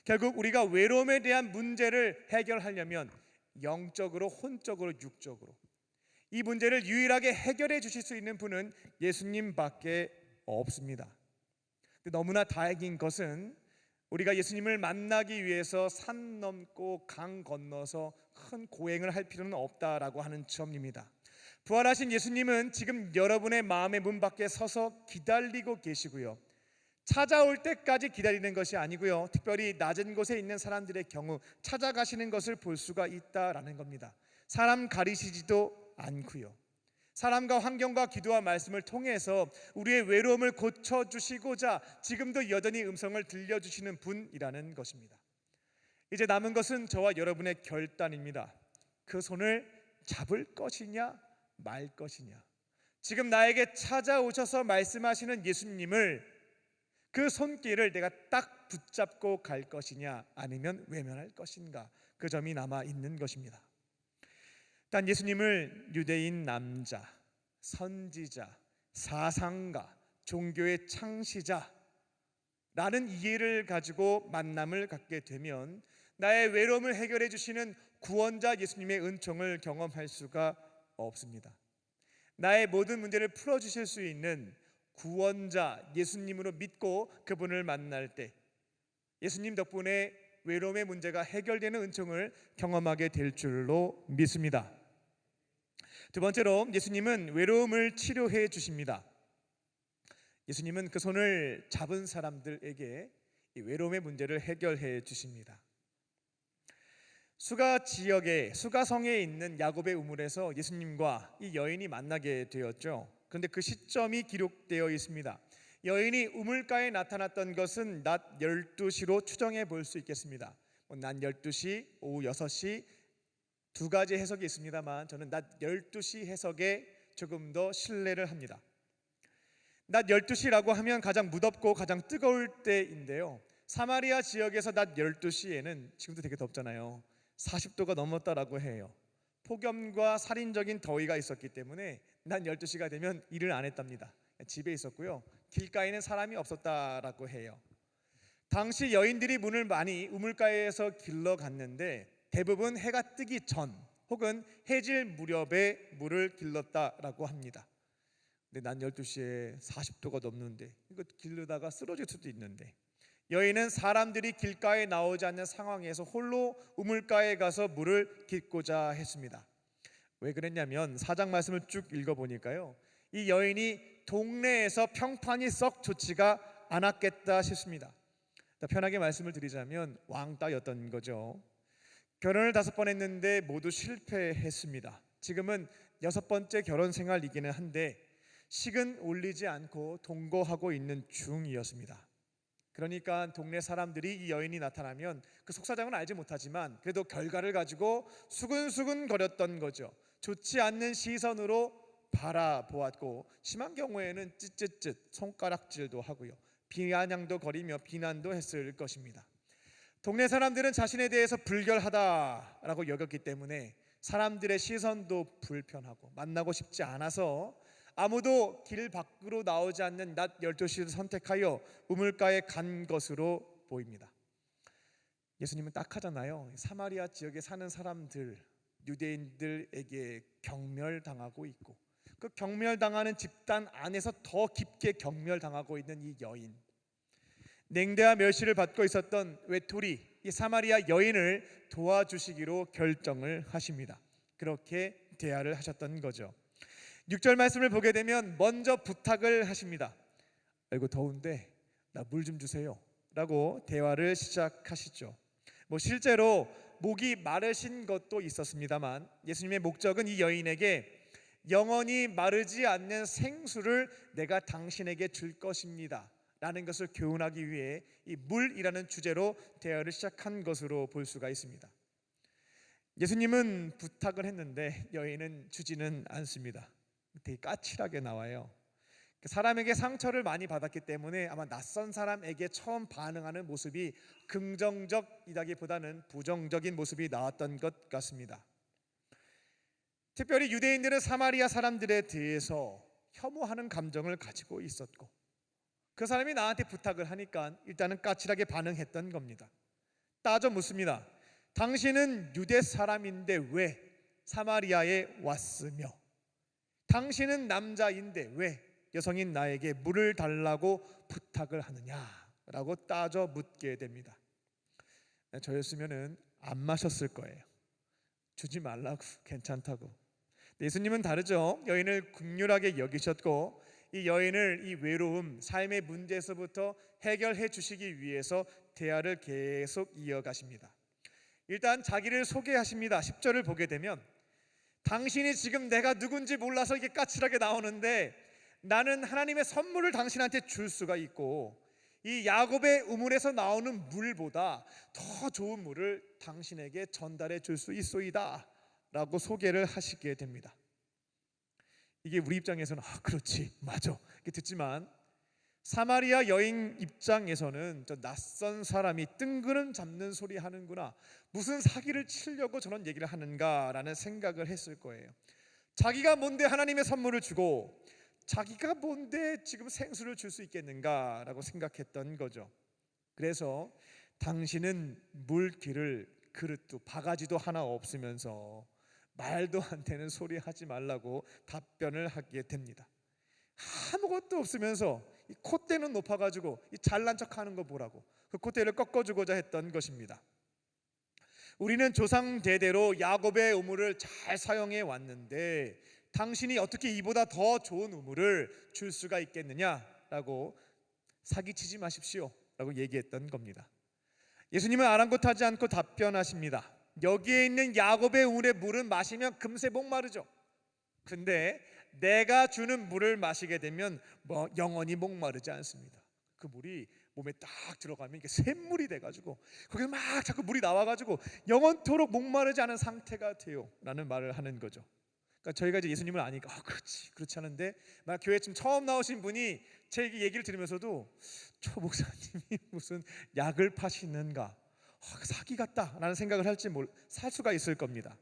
결국 우리가 외로움에 대한 문제를 해결하려면 영적으로, 혼적으로, 육적으로 이 문제를 유일하게 해결해 주실 수 있는 분은 예수님밖에 없습니다. 너무나 다행인 것은 우리가 예수님을 만나기 위해서 산 넘고 강 건너서 큰 고행을 할 필요는 없다라고 하는 점입니다. 부활하신 예수님은 지금 여러분의 마음의 문 밖에 서서 기다리고 계시고요, 찾아올 때까지 기다리는 것이 아니고요, 특별히 낮은 곳에 있는 사람들의 경우 찾아가시는 것을 볼 수가 있다라는 겁니다. 사람 가리시지도 않고요, 사람과 환경과 기도와 말씀을 통해서 우리의 외로움을 고쳐주시고자 지금도 여전히 음성을 들려주시는 분이라는 것입니다. 이제 남은 것은 저와 여러분의 결단입니다. 그 손을 잡을 것이냐 말 것이냐. 지금 나에게 찾아오셔서 말씀하시는 예수님을, 그 손길을 내가 딱 붙잡고 갈 것이냐 아니면 외면할 것인가, 그 점이 남아 있는 것입니다. 단 예수님을 유대인 남자, 선지자, 사상가, 종교의 창시자라는 이해를 가지고 만남을 갖게 되면 나의 외로움을 해결해 주시는 구원자 예수님의 은총을 경험할 수가 없습니다. 나의 모든 문제를 풀어주실 수 있는 구원자 예수님으로 믿고 그분을 만날 때 예수님 덕분에 외로움의 문제가 해결되는 은총을 경험하게 될 줄로 믿습니다. 두 번째로 예수님은 외로움을 치료해 주십니다. 예수님은 그 손을 잡은 사람들에게 이 외로움의 문제를 해결해 주십니다. 수가 지역의 수가성에 있는 야곱의 우물에서 예수님과 이 여인이 만나게 되었죠. 그런데 그 시점이 기록되어 있습니다. 여인이 우물가에 나타났던 것은 낮 12시로 추정해 볼 수 있겠습니다. 낮 12시, 오후 6시 두 가지 해석이 있습니다만 저는 낮 12시 해석에 조금 더 신뢰를 합니다. 낮 12시라고 하면 가장 무덥고 가장 뜨거울 때인데요, 사마리아 지역에서 낮 12시에는 지금도 되게 덥잖아요. 40도가 넘었다라고 해요. 폭염과 살인적인 더위가 있었기 때문에 낮 12시가 되면 일을 안 했답니다. 집에 있었고요, 길가에는 사람이 없었다라고 해요. 당시 여인들이 문을 많이 우물가에서 길러갔는데 대부분 해가 뜨기 전 혹은 해질 무렵에 물을 길렀다라고 합니다. 근데 낮 12시에 40도가 넘는데 이거 길르다가 쓰러질 수도 있는데, 여인은 사람들이 길가에 나오지 않는 상황에서 홀로 우물가에 가서 물을 깃고자 했습니다. 왜 그랬냐면 4장 말씀을 쭉 읽어보니까요, 이 여인이 동네에서 평판이 썩 좋지가 않았겠다 싶습니다. 편하게 말씀을 드리자면 왕따였던 거죠. 결혼을 5번 했는데 모두 실패했습니다. 지금은 6번째 결혼 생활이기는 한데 식은 올리지 않고 동거하고 있는 중이었습니다. 그러니까 동네 사람들이 이 여인이 나타나면 그 속사정은 알지 못하지만 그래도 결과를 가지고 수근수근 거렸던 거죠. 좋지 않는 시선으로 바라보았고 심한 경우에는 쯧쯧쯧 손가락질도 하고요, 비아냥도 거리며 비난도 했을 것입니다. 동네 사람들은 자신에 대해서 불결하다라고 여겼기 때문에 사람들의 시선도 불편하고 만나고 싶지 않아서 아무도 길 밖으로 나오지 않는 낮 12시를 선택하여 우물가에 간 것으로 보입니다. 예수님은 딱하잖아요. 사마리아 지역에 사는 사람들, 유대인들에게 경멸당하고 있고 그 경멸당하는 집단 안에서 더 깊게 경멸당하고 있는 이 여인, 냉대와 멸시를 받고 있었던 외톨이, 이 사마리아 여인을 도와주시기로 결정을 하십니다. 그렇게 대화를 하셨던 거죠. 6절 말씀을 보게 되면 먼저 부탁을 하십니다. 아이고 더운데 나 물 좀 주세요 라고 대화를 시작하시죠. 실제로 목이 마르신 것도 있었습니다만 예수님의 목적은 이 여인에게 영원히 마르지 않는 생수를 내가 당신에게 줄 것입니다 라는 것을 교훈하기 위해 이 물이라는 주제로 대화를 시작한 것으로 볼 수가 있습니다. 예수님은 부탁을 했는데 여인은 주지는 않습니다. 되게 까칠하게 나와요. 사람에게 상처를 많이 받았기 때문에 아마 낯선 사람에게 처음 반응하는 모습이 긍정적이라기보다는 부정적인 모습이 나왔던 것 같습니다. 특별히 유대인들은 사마리아 사람들에 대해서 혐오하는 감정을 가지고 있었고 그 사람이 나한테 부탁을 하니까 일단은 까칠하게 반응했던 겁니다. 따져 묻습니다. 당신은 유대 사람인데 왜 사마리아에 왔으며 당신은 남자인데 왜 여성인 나에게 물을 달라고 부탁을 하느냐라고 따져 묻게 됩니다. 저였으면은 안 마셨을 거예요. 주지 말라고, 괜찮다고. 예수님은 다르죠. 여인을 긍휼하게 여기셨고 이 여인을 이 외로움, 삶의 문제에서부터 해결해 주시기 위해서 대화를 계속 이어가십니다. 일단 자기를 소개하십니다. 10절을 보게 되면 당신이 지금 내가 누군지 몰라서 이게 까칠하게 나오는데 나는 하나님의 선물을 당신한테 줄 수가 있고 이 야곱의 우물에서 나오는 물보다 더 좋은 물을 당신에게 전달해 줄 수 있소이다 라고 소개를 하시게 됩니다. 이게 우리 입장에서는 그렇지 맞아 이렇게 듣지만 사마리아 여인 입장에서는 저 낯선 사람이 뜬구름 잡는 소리 하는구나, 무슨 사기를 치려고 저런 얘기를 하는가라는 생각을 했을 거예요. 자기가 뭔데 하나님의 선물을 주고 자기가 뭔데 지금 생수를 줄 수 있겠는가라고 생각했던 거죠. 그래서 당신은 물기를 그릇도 바가지도 하나 없으면서 말도 안 되는 소리 하지 말라고 답변을 하게 됩니다. 아무것도 없으면서 이 콧대는 높아가지고 이 잘난 척하는 거 보라고 그 콧대를 꺾어주고자 했던 것입니다. 우리는 조상 대대로 야곱의 우물을 잘 사용해 왔는데 당신이 어떻게 이보다 더 좋은 우물을 줄 수가 있겠느냐라고 사기치지 마십시오 라고 얘기했던 겁니다. 예수님은 아랑곳하지 않고 답변하십니다. 여기에 있는 야곱의 우물의 물은 마시면 금세 목마르죠. 근데 내가 주는 물을 마시게 되면 영원히 목마르지 않습니다. 그 물이 몸에 딱 들어가면 이게 샘물이 돼가지고 거기서 막 자꾸 물이 나와가지고 영원토록 목마르지 않은 상태가 돼요 라는 말을 하는 거죠. 그러니까 저희가 이제 예수님을 아니까 그렇지 않은데 막 교회 좀 처음 나오신 분이 제 얘기를 들으면서도 저 목사님이 무슨 약을 파시는가, 사기 같다라는 생각을 살 수가 있을 겁니다.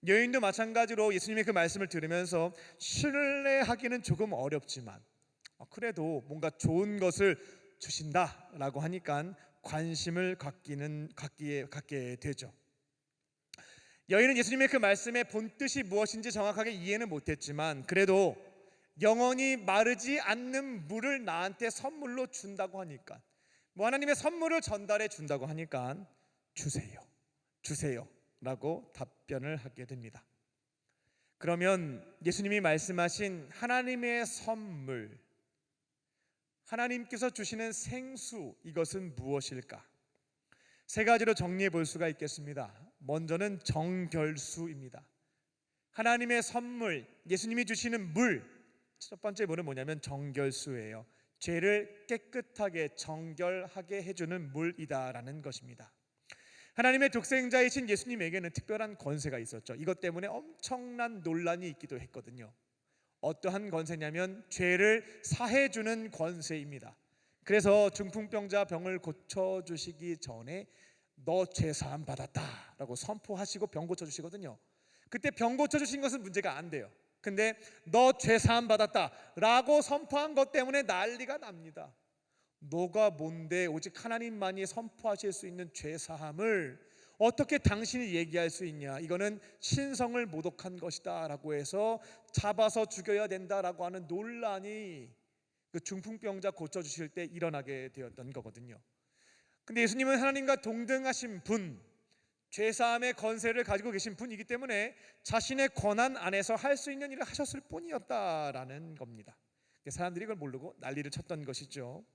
여인도 마찬가지로 예수님의 그 말씀을 들으면서 신뢰하기는 조금 어렵지만 그래도 뭔가 좋은 것을 주신다라고 하니까 관심을 갖게 되죠. 여인은 예수님의 그 말씀의 본뜻이 무엇인지 정확하게 이해는 못했지만 그래도 영원히 마르지 않는 물을 나한테 선물로 준다고 하니까 하나님의 선물을 전달해 준다고 하니까 주세요 라고 답변을 하게 됩니다. 그러면 예수님이 말씀하신 하나님의 선물, 하나님께서 주시는 생수, 이것은 무엇일까? 세 가지로 정리해 볼 수가 있겠습니다. 먼저는 정결수입니다. 하나님의 선물, 예수님이 주시는 물, 첫 번째 물은 뭐냐면 정결수예요. 죄를 깨끗하게 정결하게 해주는 물이다라는 것입니다. 하나님의 독생자이신 예수님에게는 특별한 권세가 있었죠. 이것 때문에 엄청난 논란이 있기도 했거든요. 어떠한 권세냐면 죄를 사해주는 권세입니다. 그래서 중풍병자 병을 고쳐주시기 전에 너 죄사함 받았다 라고 선포하시고 병 고쳐주시거든요. 그때 병 고쳐주신 것은 문제가 안 돼요. 근데 너 죄사함 받았다 라고 선포한 것 때문에 난리가 납니다. 너가 뭔데 오직 하나님만이 선포하실 수 있는 죄사함을 어떻게 당신이 얘기할 수 있냐, 이거는 신성을 모독한 것이다 라고 해서 잡아서 죽여야 된다라고 하는 논란이 그 중풍병자 고쳐주실 때 일어나게 되었던 거거든요. 근데 예수님은 하나님과 동등하신 분, 죄사함의 권세를 가지고 계신 분이기 때문에 자신의 권한 안에서 할 수 있는 일을 하셨을 뿐이었다라는 겁니다. 사람들이 이걸 모르고 난리를 쳤던 것이죠.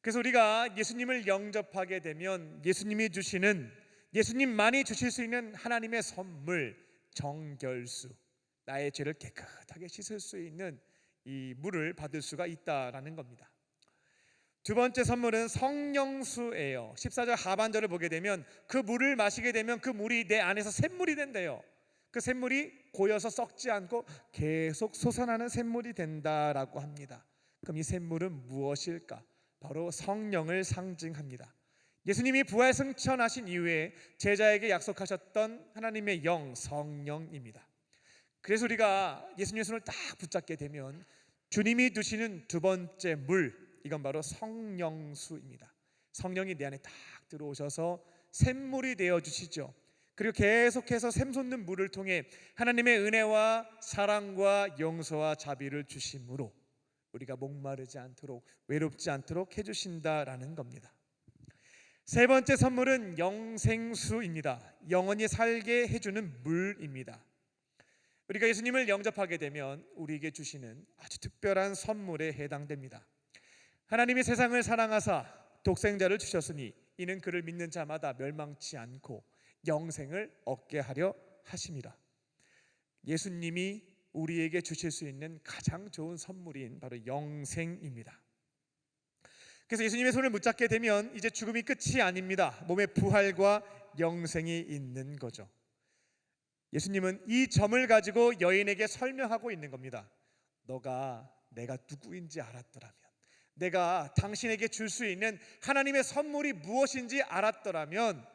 그래서 우리가 예수님을 영접하게 되면 예수님만이 주실 수 있는 하나님의 선물, 정결수, 나의 죄를 깨끗하게 씻을 수 있는 이 물을 받을 수가 있다라는 겁니다. 두 번째 선물은 성령수예요. 14절 하반절을 보게 되면 그 물을 마시게 되면 그 물이 내 안에서 샘물이 된대요. 그 샘물이 고여서 썩지 않고 계속 솟아나는 샘물이 된다라고 합니다. 그럼 이 샘물은 무엇일까? 바로 성령을 상징합니다. 예수님이 부활 승천하신 이후에 제자에게 약속하셨던 하나님의 영, 성령입니다. 그래서 우리가 예수님의 손을 딱 붙잡게 되면 주님이 두시는 두 번째 물, 이건 바로 성령수입니다. 성령이 내 안에 딱 들어오셔서 샘물이 되어 주시죠. 그리고 계속해서 샘솟는 물을 통해 하나님의 은혜와 사랑과 용서와 자비를 주심으로 우리가 목마르지 않도록, 외롭지 않도록 해주신다라는 겁니다. 세 번째 선물은 영생수입니다. 영원히 살게 해주는 물입니다. 우리가 예수님을 영접하게 되면 우리에게 주시는 아주 특별한 선물에 해당됩니다. 하나님이 세상을 사랑하사 독생자를 주셨으니 이는 그를 믿는 자마다 멸망치 않고 영생을 얻게 하려 하심이라. 예수님이 우리에게 주실 수 있는 가장 좋은 선물인 바로 영생입니다. 그래서 예수님의 손을 붙잡게 되면 이제 죽음이 끝이 아닙니다. 몸의 부활과 영생이 있는 거죠. 예수님은 이 점을 가지고 여인에게 설명하고 있는 겁니다. 너가 내가 누구인지 알았더라면, 내가 당신에게 줄 수 있는 하나님의 선물이 무엇인지 알았더라면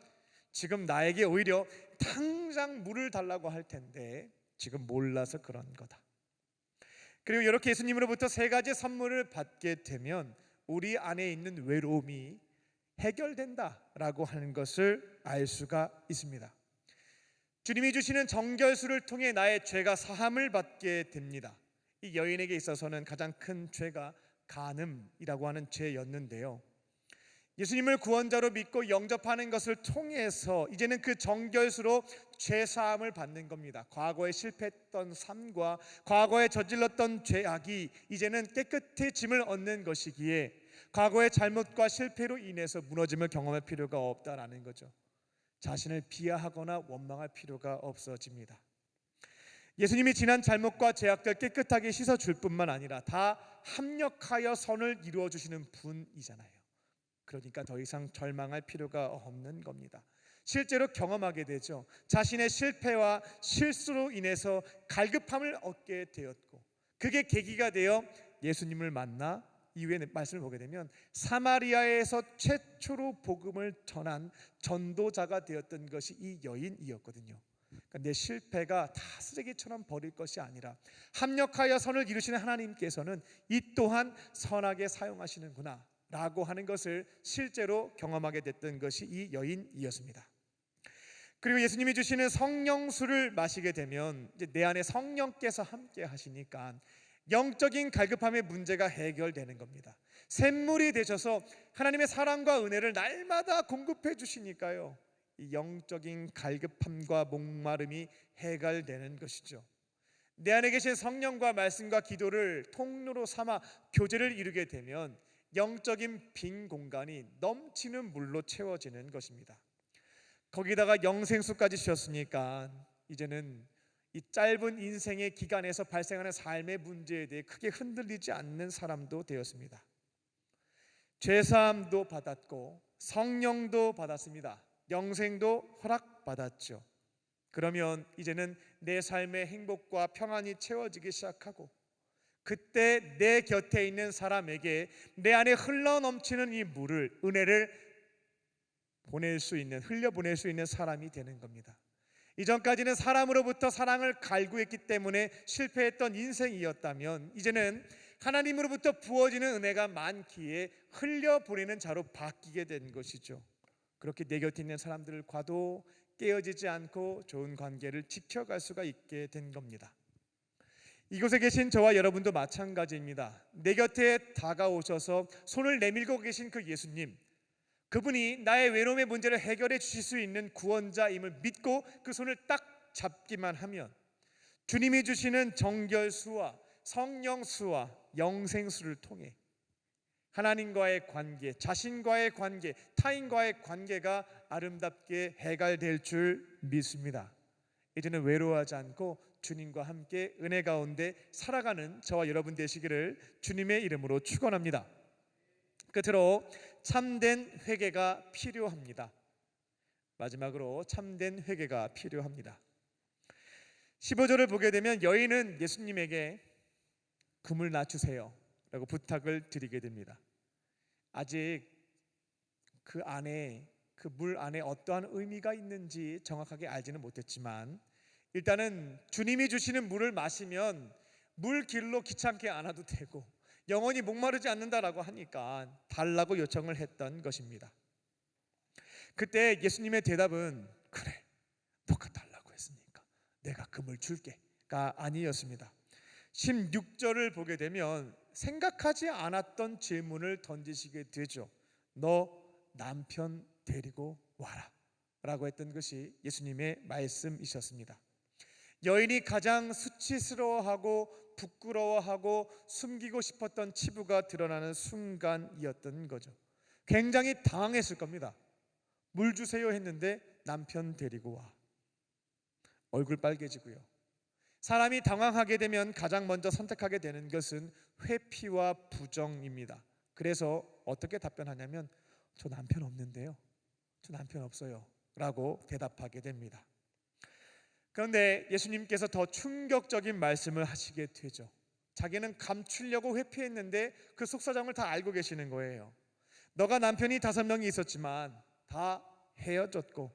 지금 나에게 오히려 당장 물을 달라고 할 텐데 지금 몰라서 그런 거다. 그리고 이렇게 예수님으로부터 세 가지 선물을 받게 되면 우리 안에 있는 외로움이 해결된다라고 하는 것을 알 수가 있습니다. 주님이 주시는 정결수를 통해 나의 죄가 사함을 받게 됩니다. 이 여인에게 있어서는 가장 큰 죄가 간음이라고 하는 죄였는데요. 예수님을 구원자로 믿고 영접하는 것을 통해서 이제는 그 정결수로 죄사함을 받는 겁니다. 과거에 실패했던 삶과 과거에 저질렀던 죄악이 이제는 깨끗해짐을 얻는 것이기에 과거의 잘못과 실패로 인해서 무너짐을 경험할 필요가 없다라는 거죠. 자신을 비하하거나 원망할 필요가 없어집니다. 예수님이 지난 잘못과 죄악들 깨끗하게 씻어줄 뿐만 아니라 다 합력하여 선을 이루어 주시는 분이잖아요. 그러니까 더 이상 절망할 필요가 없는 겁니다. 실제로 경험하게 되죠. 자신의 실패와 실수로 인해서 갈급함을 얻게 되었고 그게 계기가 되어 예수님을 만나 이후에 말씀을 보게 되면 사마리아에서 최초로 복음을 전한 전도자가 되었던 것이 이 여인이었거든요. 그러니까 내 실패가 다 쓰레기처럼 버릴 것이 아니라 합력하여 선을 이루시는 하나님께서는 이 또한 선하게 사용하시는구나 라고 하는 것을 실제로 경험하게 됐던 것이 이 여인이었습니다. 그리고 예수님이 주시는 성령수를 마시게 되면 이제 내 안에 성령께서 함께 하시니까 영적인 갈급함의 문제가 해결되는 겁니다. 샘물이 되셔서 하나님의 사랑과 은혜를 날마다 공급해 주시니까요, 이 영적인 갈급함과 목마름이 해결되는 것이죠. 내 안에 계신 성령과 말씀과 기도를 통로로 삼아 교제를 이루게 되면 영적인 빈 공간이 넘치는 물로 채워지는 것입니다. 거기다가 영생수까지 주셨으니까 이제는 이 짧은 인생의 기간에서 발생하는 삶의 문제에 대해 크게 흔들리지 않는 사람도 되었습니다. 죄사함도 받았고 성령도 받았습니다. 영생도 허락받았죠. 그러면 이제는 내 삶의 행복과 평안이 채워지기 시작하고 그때 내 곁에 있는 사람에게 내 안에 흘러넘치는 이 물을, 은혜를 흘려보낼 수 있는 사람이 되는 겁니다. 이전까지는 사람으로부터 사랑을 갈구했기 때문에 실패했던 인생이었다면 이제는 하나님으로부터 부어지는 은혜가 많기에 흘려보내는 자로 바뀌게 된 것이죠. 그렇게 내 곁에 있는 사람들과도 깨어지지 않고 좋은 관계를 지켜갈 수가 있게 된 겁니다. 이곳에 계신 저와 여러분도 마찬가지입니다. 내 곁에 다가오셔서 손을 내밀고 계신 그 예수님, 그분이 나의 외로움의 문제를 해결해 주실 수 있는 구원자임을 믿고 그 손을 딱 잡기만 하면 주님이 주시는 정결수와 성령수와 영생수를 통해 하나님과의 관계, 자신과의 관계, 타인과의 관계가 아름답게 해결될 줄 믿습니다. 이제는 외로워하지 않고 주님과 함께 은혜 가운데 살아가는 저와 여러분 되시기를 주님의 이름으로 축원합니다. 끝으로 참된 회개가 필요합니다. 마지막으로 참된 회개가 필요합니다. 15절을 보게 되면 여인은 예수님에게 금을 낮추세요 라고 부탁을 드리게 됩니다. 아직 그 안에, 그 물 안에 어떠한 의미가 있는지 정확하게 알지는 못했지만 일단은 주님이 주시는 물을 마시면 물 길로 귀찮게 안 와도 되고 영원히 목마르지 않는다라고 하니까 달라고 요청을 했던 것입니다. 그때 예수님의 대답은 그래, 너가 달라고 했으니까 내가 금을 줄게가 아니었습니다. 16절을 보게 되면 생각하지 않았던 질문을 던지시게 되죠. 너 남편 데리고 와라 라고 했던 것이 예수님의 말씀이셨습니다. 여인이 가장 수치스러워하고 부끄러워하고 숨기고 싶었던 치부가 드러나는 순간이었던 거죠. 굉장히 당황했을 겁니다. 물 주세요 했는데 남편 데리고 와. 얼굴 빨개지고요. 사람이 당황하게 되면 가장 먼저 선택하게 되는 것은 회피와 부정입니다. 그래서 어떻게 답변하냐면 저 남편 없는데요, 저 남편 없어요 라고 대답하게 됩니다. 그런데 예수님께서 더 충격적인 말씀을 하시게 되죠. 자기는 감추려고 회피했는데 그 속사정을 다 알고 계시는 거예요. 너가 남편이 5명이 있었지만 다 헤어졌고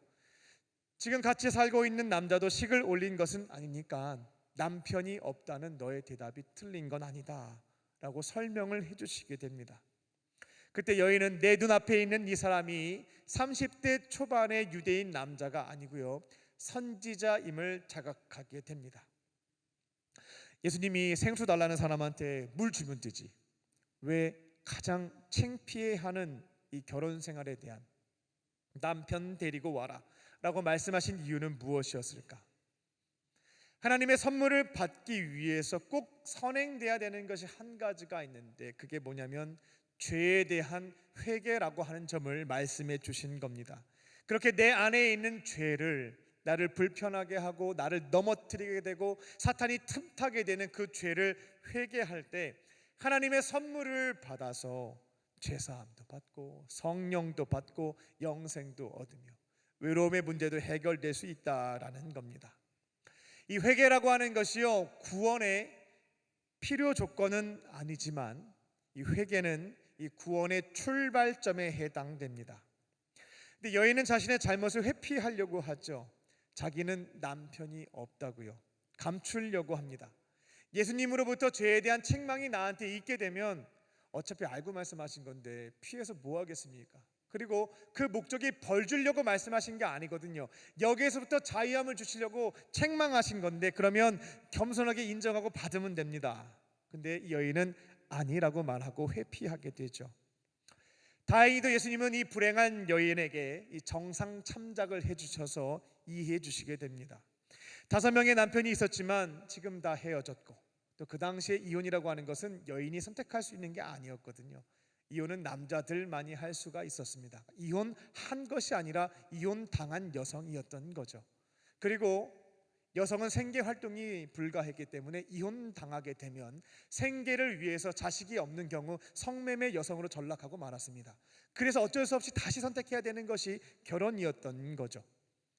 지금 같이 살고 있는 남자도 식을 올린 것은 아니니까 남편이 없다는 너의 대답이 틀린 건 아니다 라고 설명을 해주시게 됩니다. 그때 여인은 내 눈앞에 있는 이 사람이 30대 초반의 유대인 남자가 아니고요, 선지자임을 자각하게 됩니다. 예수님이 생수 달라는 사람한테 물 주면 되지, 왜 가장 창피해하는 이 결혼 생활에 대한 남편 데리고 와라 라고 말씀하신 이유는 무엇이었을까? 하나님의 선물을 받기 위해서 꼭 선행돼야 되는 것이 한 가지가 있는데 그게 뭐냐면 죄에 대한 회개라고 하는 점을 말씀해 주신 겁니다. 그렇게 내 안에 있는 죄를, 나를 불편하게 하고 나를 넘어뜨리게 되고 사탄이 틈타게 되는 그 죄를 회개할 때 하나님의 선물을 받아서 죄사함도 받고 성령도 받고 영생도 얻으며 외로움의 문제도 해결될 수 있다라는 겁니다. 이 회개라고 하는 것이요, 구원의 필요 조건은 아니지만 이 회개는 이 구원의 출발점에 해당됩니다. 근데 여인은 자신의 잘못을 회피하려고 하죠. 자기는 남편이 없다고요, 감추려고 합니다. 예수님으로부터 죄에 대한 책망이 나한테 있게 되면 어차피 알고 말씀하신 건데 피해서 뭐 하겠습니까? 그리고 그 목적이 벌 주려고 말씀하신 게 아니거든요. 여기에서부터 자유함을 주시려고 책망하신 건데 그러면 겸손하게 인정하고 받으면 됩니다. 근데 이 여인은 아니라고 말하고 회피하게 되죠. 다행히도 예수님은 이 불행한 여인에게 이 정상 참작을 해주셔서 이해해 주시게 됩니다. 5명의 남편이 있었지만 지금 다 헤어졌고 또 그 당시에 이혼이라고 하는 것은 여인이 선택할 수 있는 게 아니었거든요. 이혼은 남자들만이 할 수가 있었습니다. 이혼한 것이 아니라 이혼당한 여성이었던 거죠. 그리고 여성은 생계 활동이 불가했기 때문에 이혼당하게 되면 생계를 위해서 자식이 없는 경우 성매매 여성으로 전락하고 말았습니다. 그래서 어쩔 수 없이 다시 선택해야 되는 것이 결혼이었던 거죠.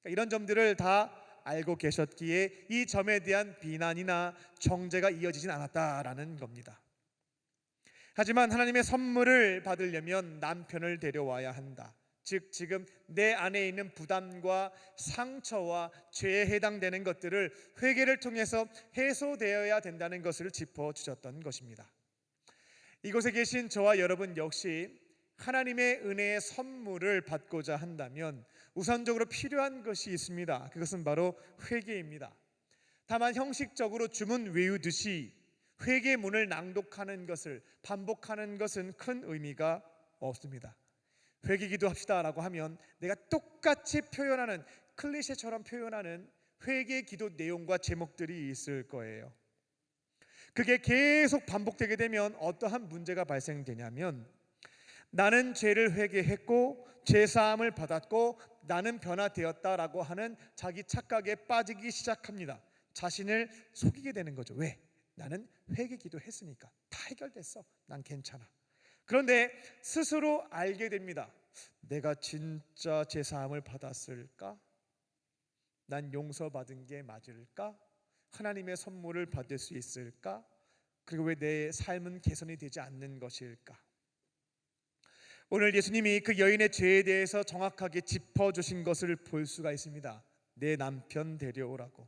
그러니까 이런 점들을 다 알고 계셨기에 이 점에 대한 비난이나 정죄가 이어지진 않았다라는 겁니다. 하지만 하나님의 선물을 받으려면 남편을 데려와야 한다. 즉 지금 내 안에 있는 부담과 상처와 죄에 해당되는 것들을 회개를 통해서 해소되어야 된다는 것을 짚어주셨던 것입니다. 이곳에 계신 저와 여러분 역시 하나님의 은혜의 선물을 받고자 한다면 우선적으로 필요한 것이 있습니다. 그것은 바로 회개입니다. 다만 형식적으로 주문 외우듯이 회개문을 낭독하는 것을 반복하는 것은 큰 의미가 없습니다. 회개기도 합시다라고 하면 내가 똑같이 표현하는, 클리셰처럼 표현하는 회개기도 내용과 제목들이 있을 거예요. 그게 계속 반복되게 되면 어떠한 문제가 발생되냐면, 나는 죄를 회개했고 죄사함을 받았고 나는 변화되었다라고 하는 자기 착각에 빠지기 시작합니다. 자신을 속이게 되는 거죠. 왜? 나는 회개기도 했으니까 다 해결됐어, 난 괜찮아. 그런데 스스로 알게 됩니다. 내가 진짜 죄사함을 받았을까? 난 용서받은 게 맞을까? 하나님의 선물을 받을 수 있을까? 그리고 왜 내 삶은 개선이 되지 않는 것일까? 오늘 예수님이 그 여인의 죄에 대해서 정확하게 짚어주신 것을 볼 수가 있습니다. 내 남편 데려오라고.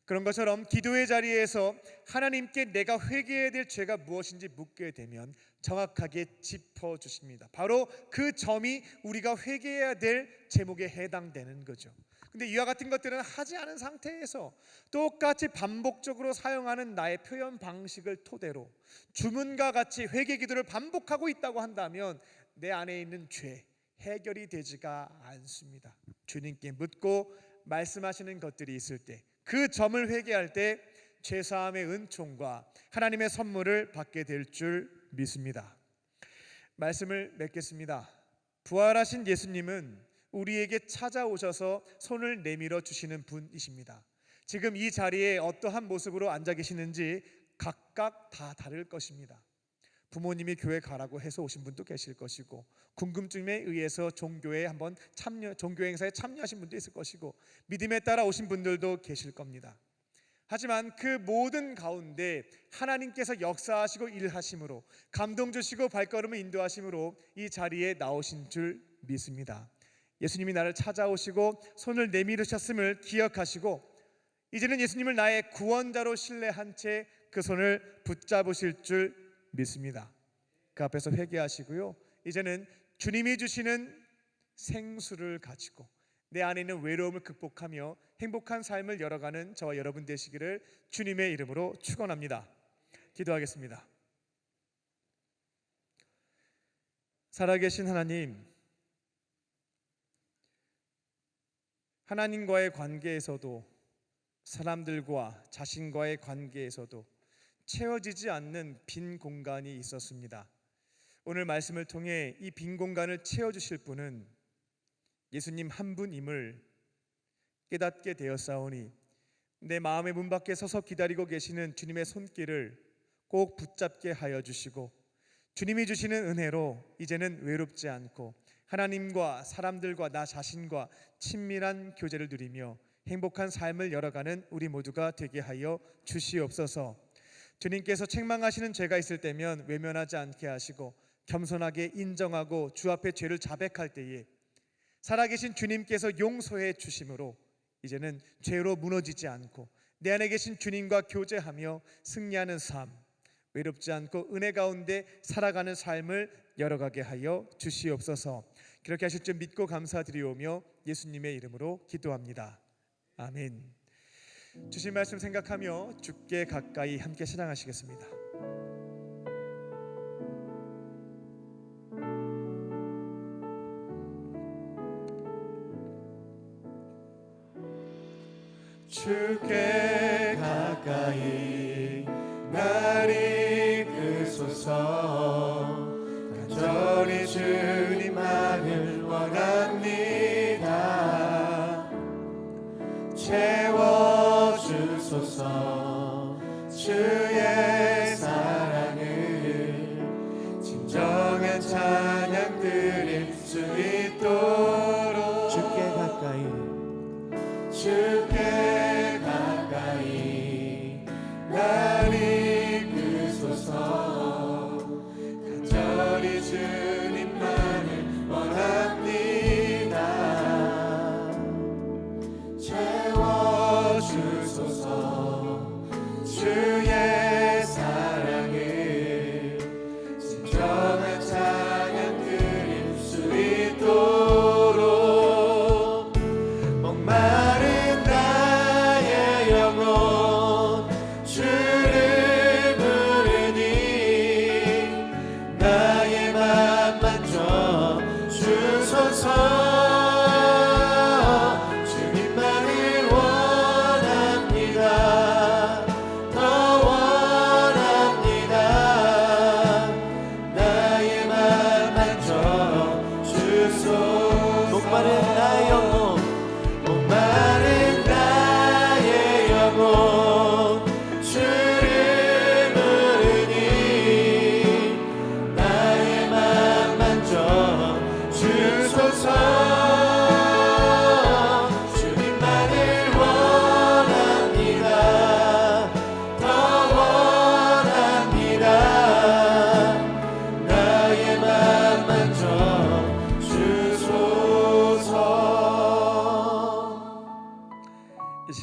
그런 것처럼 기도의 자리에서 하나님께 내가 회개해야 될 죄가 무엇인지 묻게 되면 정확하게 짚어주십니다. 바로 그 점이 우리가 회개해야 될 제목에 해당되는 거죠. 근데 이와 같은 것들은 하지 않은 상태에서 똑같이 반복적으로 사용하는 나의 표현 방식을 토대로 주문과 같이 회개 기도를 반복하고 있다고 한다면 내 안에 있는 죄 해결이 되지가 않습니다. 주님께 묻고 말씀하시는 것들이 있을 때, 그 점을 회개할 때 죄사함의 은총과 하나님의 선물을 받게 될 줄 믿습니다. 말씀을 맺겠습니다. 부활하신 예수님은 우리에게 찾아오셔서 손을 내밀어 주시는 분이십니다. 지금 이 자리에 어떠한 모습으로 앉아 계시는지 각각 다 다를 것입니다. 부모님이 교회 가라고 해서 오신 분도 계실 것이고, 궁금증에 의해서 종교 행사에 참여하신 분도 있을 것이고, 믿음에 따라 오신 분들도 계실 겁니다. 하지만 그 모든 가운데 하나님께서 역사하시고 일하심으로, 감동 주시고 발걸음을 인도하심으로 이 자리에 나오신 줄 믿습니다. 예수님이 나를 찾아오시고 손을 내밀으셨음을 기억하시고, 이제는 예수님을 나의 구원자로 신뢰한 채 그 손을 붙잡으실 줄 믿습니다. 그 앞에서 회개하시고요, 이제는 주님이 주시는 생수를 가지고 내 안에 있는 외로움을 극복하며 행복한 삶을 열어가는 저와 여러분 되시기를 주님의 이름으로 축원합니다. 기도하겠습니다. 살아계신 하나님, 하나님과의 관계에서도 사람들과 자신과의 관계에서도 채워지지 않는 빈 공간이 있었습니다. 오늘 말씀을 통해 이 빈 공간을 채워주실 분은 예수님 한 분임을 깨닫게 되었사오니, 내 마음의 문 밖에 서서 기다리고 계시는 주님의 손길을 꼭 붙잡게 하여 주시고, 주님이 주시는 은혜로 이제는 외롭지 않고 하나님과 사람들과 나 자신과 친밀한 교제를 누리며 행복한 삶을 열어가는 우리 모두가 되게 하여 주시옵소서. 주님께서 책망하시는 죄가 있을 때면 외면하지 않게 하시고 겸손하게 인정하고 주 앞에 죄를 자백할 때에 살아계신 주님께서 용서해 주심으로 이제는 죄로 무너지지 않고 내 안에 계신 주님과 교제하며 승리하는 삶, 외롭지 않고 은혜 가운데 살아가는 삶을 열어가게 하여 주시옵소서. 그렇게 하실 줄 믿고 감사드리오며 예수님의 이름으로 기도합니다. 아멘. 주신 말씀 생각하며 주께 가까이 함께 찬양하시겠습니다. 주께 가까이 날 이끄소서. 간절히 주님만을 원합니다. 채워주소서. 주의 사랑을 진정한 찬양 드릴 수 있도록 주께 가까이 날 이끄소서. 간절히 주님만을 원합니다. 채워주소서. 주의 사랑을 진정한 찬양 드릴 수 있도록 목마른 나의 영혼 주를 부르니 나의 맘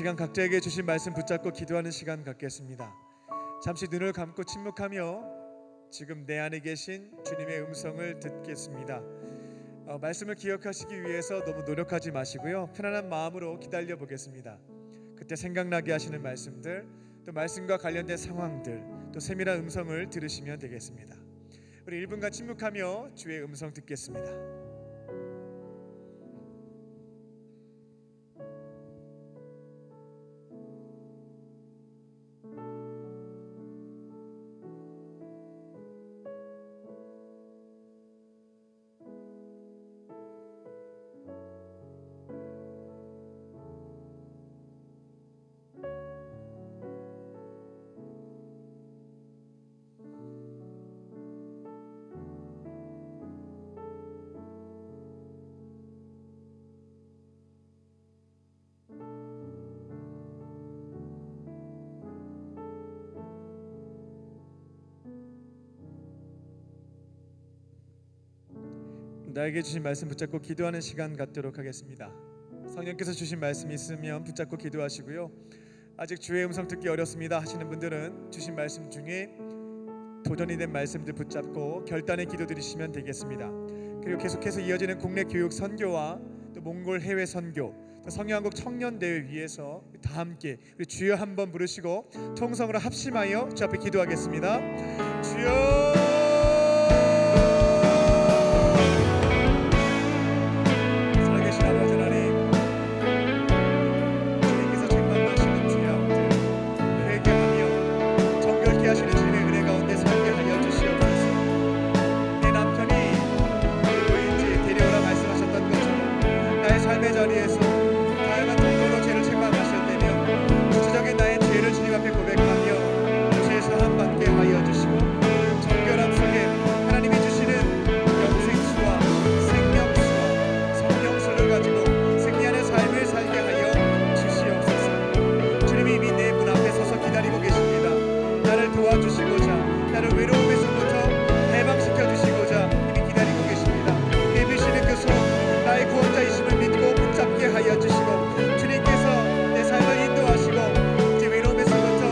시간 각자에게 주신 말씀 붙잡고 기도하는 시간 갖겠습니다. 잠시 눈을 감고 침묵하며 지금 내 안에 계신 주님의 음성을 듣겠습니다. 말씀을 기억하시기 위해서 너무 노력하지 마시고요, 편안한 마음으로 기다려 보겠습니다. 그때 생각나게 하시는 말씀들, 또 말씀과 관련된 상황들, 또 세밀한 음성을 들으시면 되겠습니다. 우리 1분간 침묵하며 주의 음성 듣겠습니다. 나에게 주신 말씀 붙잡고 기도하는 시간 갖도록 하겠습니다. 성령께서 주신 말씀이 있으면 붙잡고 기도하시고요, 아직 주의 음성 듣기 어렵습니다 하시는 분들은 주신 말씀 중에 도전이 된 말씀들 붙잡고 결단의 기도 드리시면 되겠습니다. 그리고 계속해서 이어지는 국내 교육 선교와 또 몽골 해외 선교, 또 성령한국 청년대회 위해서 다 함께 우리 주여 한번 부르시고 통성으로 합심하여 주 앞에 기도하겠습니다. 주여, 삶의 자리에서 다양한 정도로 죄를 책망하실 때면 구체적인 나의 죄를 주님 앞에 고백하며 죄 사함 받게 하여 주시고, 정결함 속에 하나님이 주시는 영생수와 생명수와 성령수를 가지고 승리하는 삶을 살게 하여 주시옵소서. 주님이 이미 내 문 앞에 서서 기다리고 계십니다. 나를 도와주시고자, 나를 외로움에서부터 해방시켜 주시고자 이미 기다리고 계십니다. 믿으시는 그 손, 나의 구원자이심을 믿고 붙잡게 하여 주시고, 주님께서 내 삶을 인도하시고 이제 외로움에서부터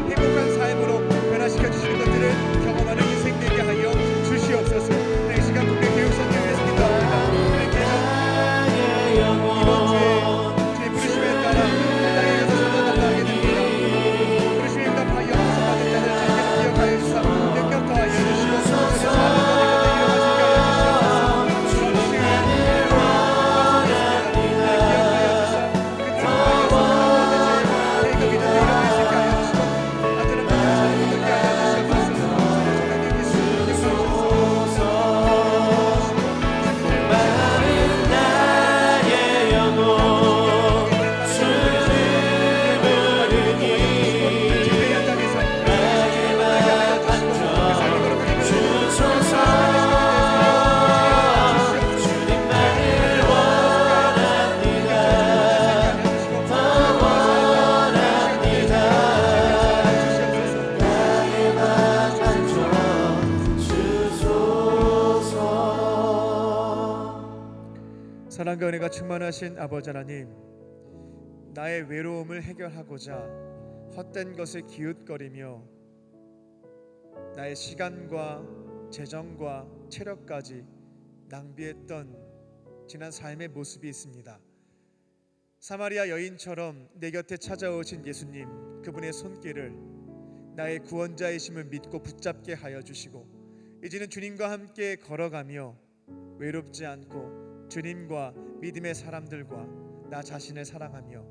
행복한 삶으로 변화시켜 주시는 것들을 경험하는 인생 되게 하여 주시옵소서. 이 시간 국내 교육선교회에서 기도합니다. 이번 주에 주의 부르심에 따라 땅에 가서 선언 나가게 됩니다. 부르심에 응답하여 구원받은 자들 주님께서 기억하여 주사 능력 더하여 주시고, 사랑과 은혜가 충만하신 아버지 하나님, 나의 외로움을 해결하고자 헛된 것에 기웃거리며 나의 시간과 재정과 체력까지 낭비했던 지난 삶의 모습이 있습니다. 사마리아 여인처럼 내 곁에 찾아오신 예수님, 그분의 손길을 나의 구원자이심을 믿고 붙잡게 하여 주시고, 이제는 주님과 함께 걸어가며 외롭지 않고 주님과 믿음의 사람들과 나 자신을 사랑하며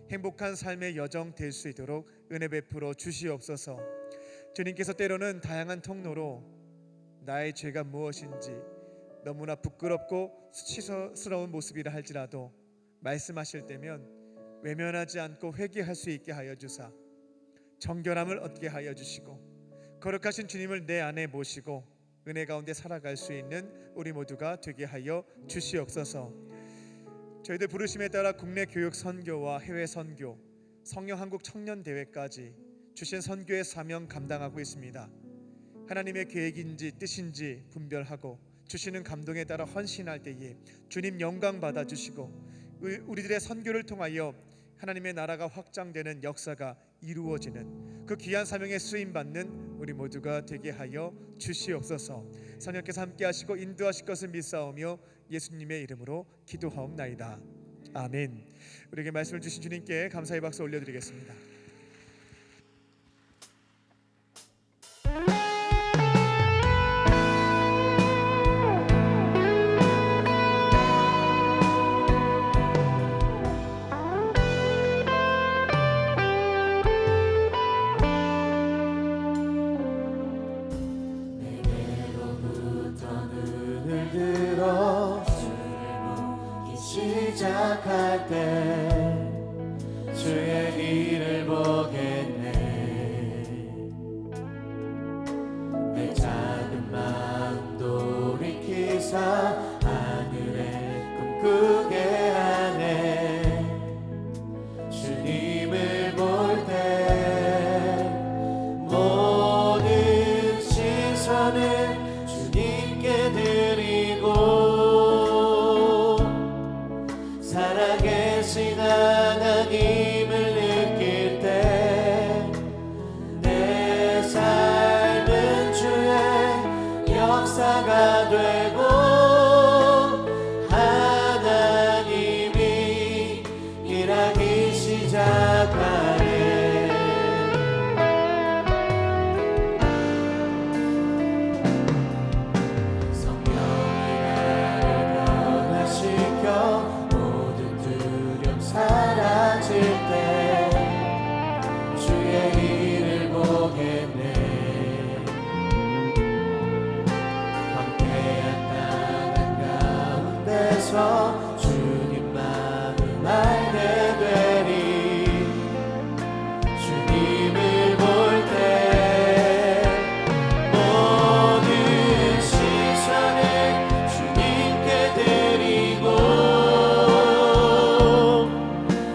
행복한 삶의 여정 될 수 있도록 은혜 베풀어 주시옵소서. 주님께서 때로는 다양한 통로로 나의 죄가 무엇인지 너무나 부끄럽고 수치스러운 모습이라 할지라도 말씀하실 때면 외면하지 않고 회개할 수 있게 하여 주사 정결함을 얻게 하여 주시고, 거룩하신 주님을 내 안에 모시고 은혜 가운데 살아갈 수 있는 우리 모두가 되게 하여 주시옵소서. 저희들 부르심에 따라 국내 교육 선교와 해외 선교, 성령 한국 청년 대회까지 주신 선교의 사명 감당하고 있습니다. 하나님의 계획인지 뜻인지 분별하고 주시는 감동에 따라 헌신할 때에 주님 영광 받아 주시고, 우리들의 선교를 통하여 하나님의 나라가 확장되는 역사가 이루어지는 그 귀한 사명에 쓰임 받는 우리 모두가 되게 하여 주시옵소서. 성령께서 함께 하시고 인도하실 것을 믿사오며 예수님의 이름으로 기도하옵나이다. 아멘. 우리에게 말씀을 주신 주님께 감사의 박수 올려드리겠습니다. 눈을 들어 주를 보기 시작할 때 주의 일을 보겠네. 내 작은 마음 돌이키사 하늘에 꿈꾸게 하네. 주님을 볼 때 모든 시선을 주님께 드리고 살아계신 하나님을 느낄 때 내 삶은 주의 역사가 되고 하나님이 일하기 시작하네. 사라질 때 주의 일을 보겠네. 황폐한 땅 한가운데서 주님 마음 알게 되리. 주님을 볼 때 모든 시선을 주님께 드리고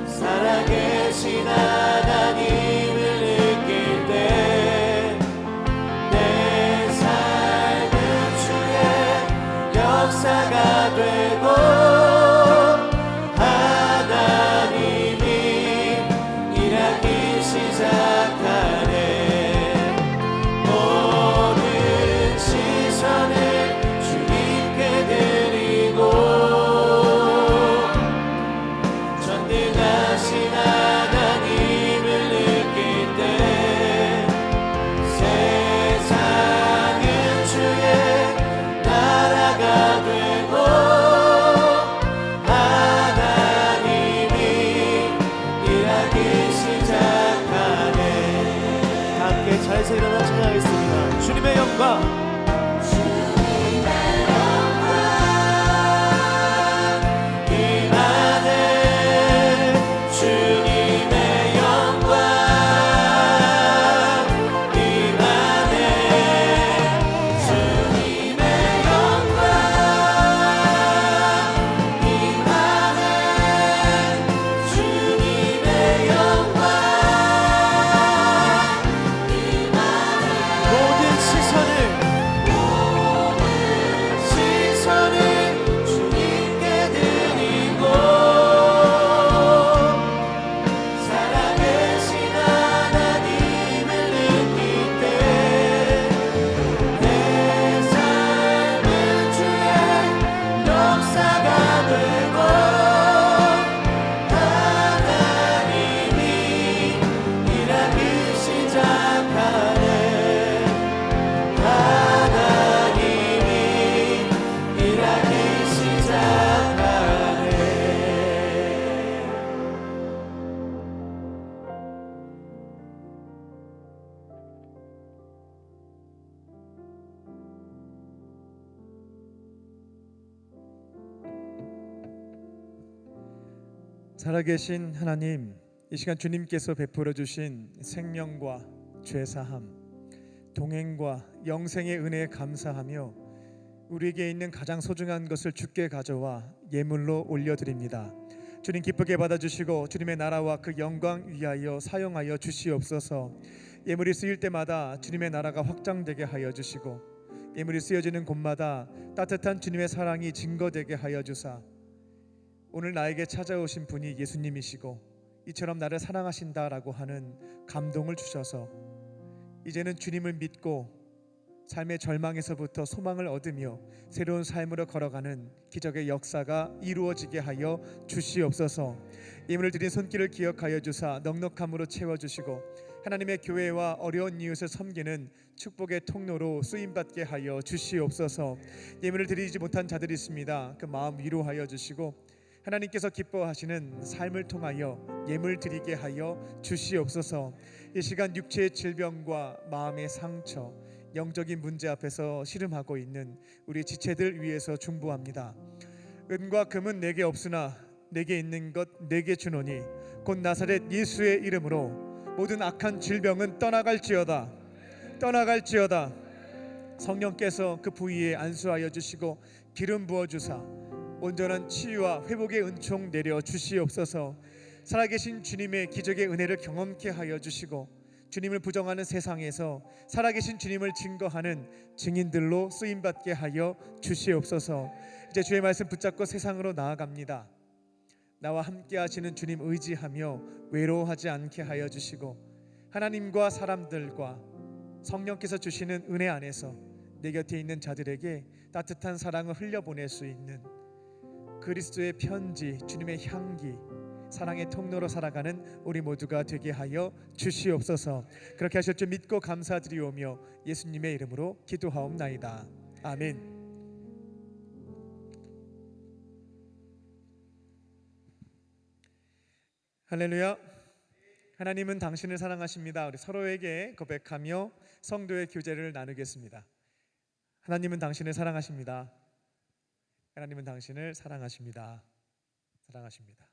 살아계신 하나님을 느낄 때 내 삶은 주의 역사가 되고 하나님이 일하기 시작하네. 모든 시선을 주님께 드리고 전능하신 하나님을 느낄 때 세상은 주의 나라가 되고 하나님이 일하기 시작하네. 함께 자리에서 일어나 찬양하겠습니다. 주님의 영광 살아계신 하나님, 이 시간 주님께서 베풀어 주신 생명과 죄사함, 동행과 영생의 은혜에 감사하며 우리에게 있는 가장 소중한 것을 주께 가져와 예물로 올려드립니다. 주님 기쁘게 받아주시고 주님의 나라와 그 영광 위하여 사용하여 주시옵소서. 예물이 쓰일 때마다 주님의 나라가 확장되게 하여 주시고 예물이 쓰여지는 곳마다 따뜻한 주님의 사랑이 증거되게 하여 주사 오늘 나에게 찾아오신 분이 예수님이시고 이처럼 나를 사랑하신다라고 하는 감동을 주셔서 이제는 주님을 믿고 삶의 절망에서부터 소망을 얻으며 새로운 삶으로 걸어가는 기적의 역사가 이루어지게 하여 주시옵소서. 예물을 드린 손길을 기억하여 주사 넉넉함으로 채워주시고 하나님의 교회와 어려운 이웃을 섬기는 축복의 통로로 쓰임받게 하여 주시옵소서. 예물을 드리지 못한 자들이 있습니다. 그 마음 위로하여 주시고 하나님께서 기뻐하시는 삶을 통하여 예물 드리게 하여 주시옵소서. 이 시간 육체의 질병과 마음의 상처, 영적인 문제 앞에서 씨름하고 있는 우리 지체들 위해서 중보합니다. 은과 금은 내게 없으나 내게 있는 것 내게 주노니 곧 나사렛 예수의 이름으로 모든 악한 질병은 떠나갈지어다. 떠나갈지어다. 성령께서 그 부위에 안수하여 주시고 기름 부어 주사 온전한 치유와 회복의 은총 내려 주시옵소서. 살아계신 주님의 기적의 은혜를 경험케 하여 주시고 주님을 부정하는 세상에서 살아계신 주님을 증거하는 증인들로 쓰임받게 하여 주시옵소서. 이제 주의 말씀 붙잡고 세상으로 나아갑니다. 나와 함께 하시는 주님 의지하며 외로워하지 않게 하여 주시고 하나님과 사람들과 성령께서 주시는 은혜 안에서 내 곁에 있는 자들에게 따뜻한 사랑을 흘려보낼 수 있는 그리스도의 편지, 주님의 향기, 사랑의 통로로 살아가는 우리 모두가 되게 하여 주시옵소서. 그렇게 하실 줄 믿고 감사드리오며 예수님의 이름으로 기도하옵나이다. 아멘. 할렐루야. 하나님은 당신을 사랑하십니다. 우리 서로에게 고백하며 성도의 교제를 나누겠습니다. 하나님은 당신을 사랑하십니다. 하나님은 당신을 사랑하십니다. 사랑하십니다.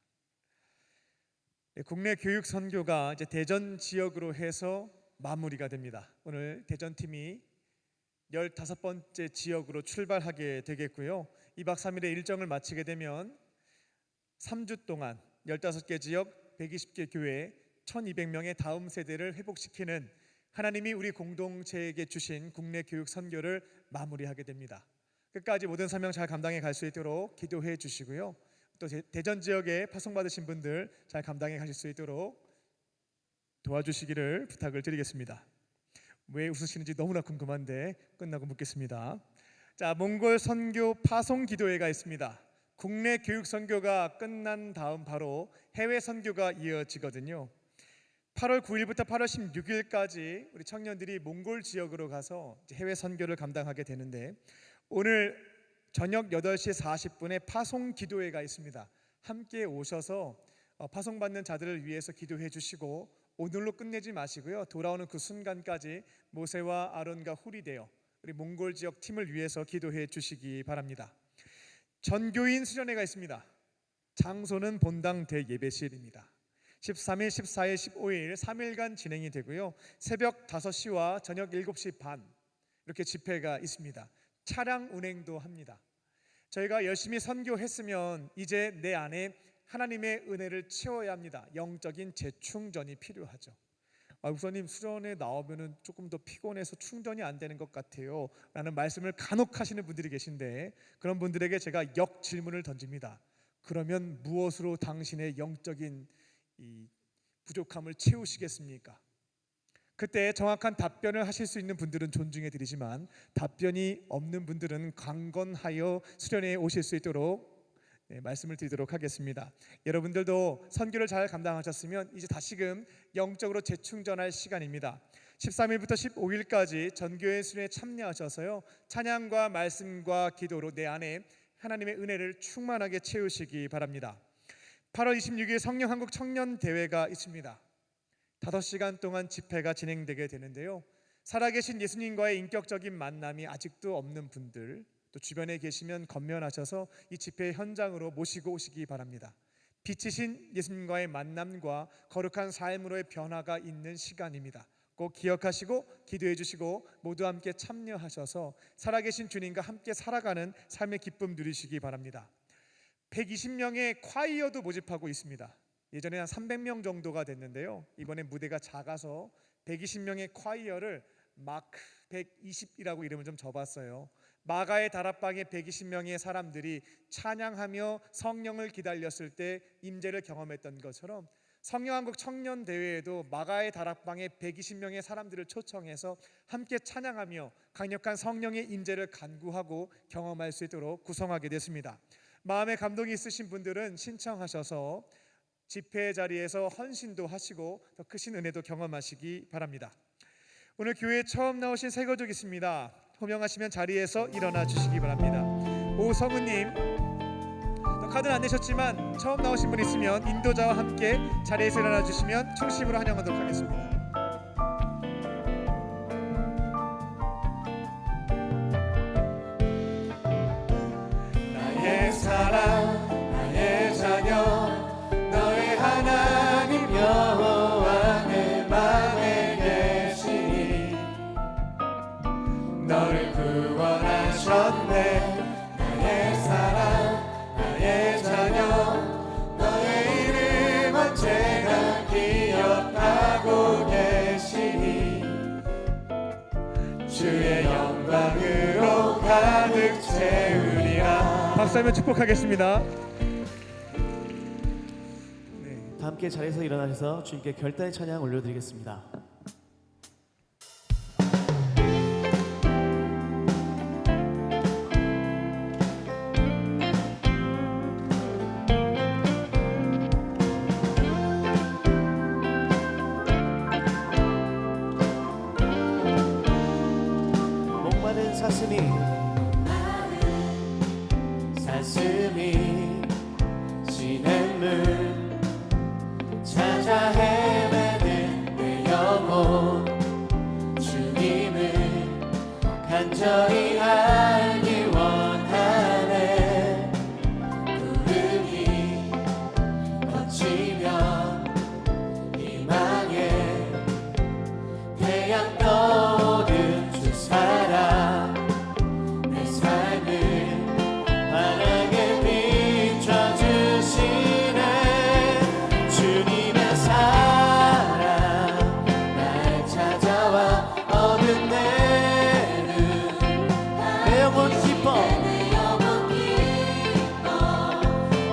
국내 교육 선교가 이제 대전 지역으로 해서 마무리가 됩니다. 오늘 대전팀이 15번째 지역으로 출발하게 되겠고요. 2박 3일의 일정을 마치게 되면 3주 동안 15개 지역 120개 교회 1200명의 다음 세대를 회복시키는 하나님이 우리 공동체에게 주신 국내 교육 선교를 마무리하게 됩니다. 끝까지 모든 사명 잘 감당해 갈 수 있도록 기도해 주시고요. 또 대전 지역에 파송받으신 분들 잘 감당해 가실 수 있도록 도와주시기를 부탁을 드리겠습니다. 왜 웃으시는지 너무나 궁금한데 끝나고 묻겠습니다. 자, 몽골 선교 파송 기도회가 있습니다. 국내 교육 선교가 끝난 다음 바로 해외 선교가 이어지거든요. 8월 9일부터 8월 16일까지 우리 청년들이 몽골 지역으로 가서 해외 선교를 감당하게 되는데 오늘 저녁 8시 40분에 파송 기도회가 있습니다. 함께 오셔서 파송받는 자들을 위해서 기도해 주시고 오늘로 끝내지 마시고요. 돌아오는 그 순간까지 모세와 아론과 훌이 되어 우리 몽골 지역 팀을 위해서 기도해 주시기 바랍니다. 전교인 수련회가 있습니다. 장소는 본당 대예배실입니다. 13일, 14일, 15일 3일간 진행이 되고요. 새벽 5시와 저녁 7시 반 이렇게 집회가 있습니다. 차량 운행도 합니다. 저희가 열심히 선교했으면 이제 내 안에 하나님의 은혜를 채워야 합니다. 영적인 재충전이 필요하죠. 목사님 수련회 나오면은 조금 더 피곤해서 충전이 안 되는 것 같아요 라는 말씀을 간혹 하시는 분들이 계신데 그런 분들에게 제가 역 질문을 던집니다. 그러면 무엇으로 당신의 영적인 이 부족함을 채우시겠습니까? 그때 정확한 답변을 하실 수 있는 분들은 존중해 드리지만 답변이 없는 분들은 강건하여 수련회에 오실 수 있도록 말씀을 드리도록 하겠습니다. 여러분들도 선교를 잘 감당하셨으면 이제 다시금 영적으로 재충전할 시간입니다. 13일부터 15일까지 전교회 수련회에 참여하셔서요 찬양과 말씀과 기도로 내 안에 하나님의 은혜를 충만하게 채우시기 바랍니다. 8월 26일 성령 한국 청년 대회가 있습니다. 5시간 동안 집회가 진행되게 되는데요. 살아계신 예수님과의 인격적인 만남이 아직도 없는 분들 또 주변에 계시면 건면하셔서 이 집회 현장으로 모시고 오시기 바랍니다. 빛이신 예수님과의 만남과 거룩한 삶으로의 변화가 있는 시간입니다. 꼭 기억하시고 기도해 주시고 모두 함께 참여하셔서 살아계신 주님과 함께 살아가는 삶의 기쁨 누리시기 바랍니다. 120명의 콰이어도 모집하고 있습니다. 예전에 한 300명 정도가 됐는데요. 이번에 무대가 작아서 120명의 콰이어를 마크 120이라고 이름을 좀 적어봤어요. 마가의 다락방에 120명의 사람들이 찬양하며 성령을 기다렸을 때 임재를 경험했던 것처럼 성령한국 청년 대회에도 마가의 다락방에 120명의 사람들을 초청해서 함께 찬양하며 강력한 성령의 임재를 간구하고 경험할 수 있도록 구성하게 됐습니다. 마음에 감동이 있으신 분들은 신청하셔서 집회 자리에서 헌신도 하시고 더 크신 은혜도 경험하시기 바랍니다. 오늘 교회에 처음 나오신 새가족 있습니다. 호명하시면 자리에서 일어나 주시기 바랍니다. 오성우님, 카드는 안 내셨지만 처음 나오신 분 있으면 인도자와 함께 자리에서 일어나 주시면 충심으로 환영하도록 하겠습니다. 나의 사랑 나의 자녀 너의 하나님 여호와 내 맘에 계시니 너를 구원하셨네. 나의 사랑 나의 자녀 너의 이름 언제나 기억하고 계시니 주의 영광으로 가득 채우리라. 박수 한번 축복하겠습니다. 다 함께 자리에서 일어나셔서 주님께 결단의 찬양 올려드리겠습니다. 목마른 사슴이 시냇물 찾아 헤매는 내 영혼 주님을 간절히 알기 원하네. 구름이 걷히면 희망의 태양 떠오른 주 사랑 내 삶을 환하게 비춰주시네. 주님의 사랑 날 찾아와 얻은 내는 내 영혼 기뻐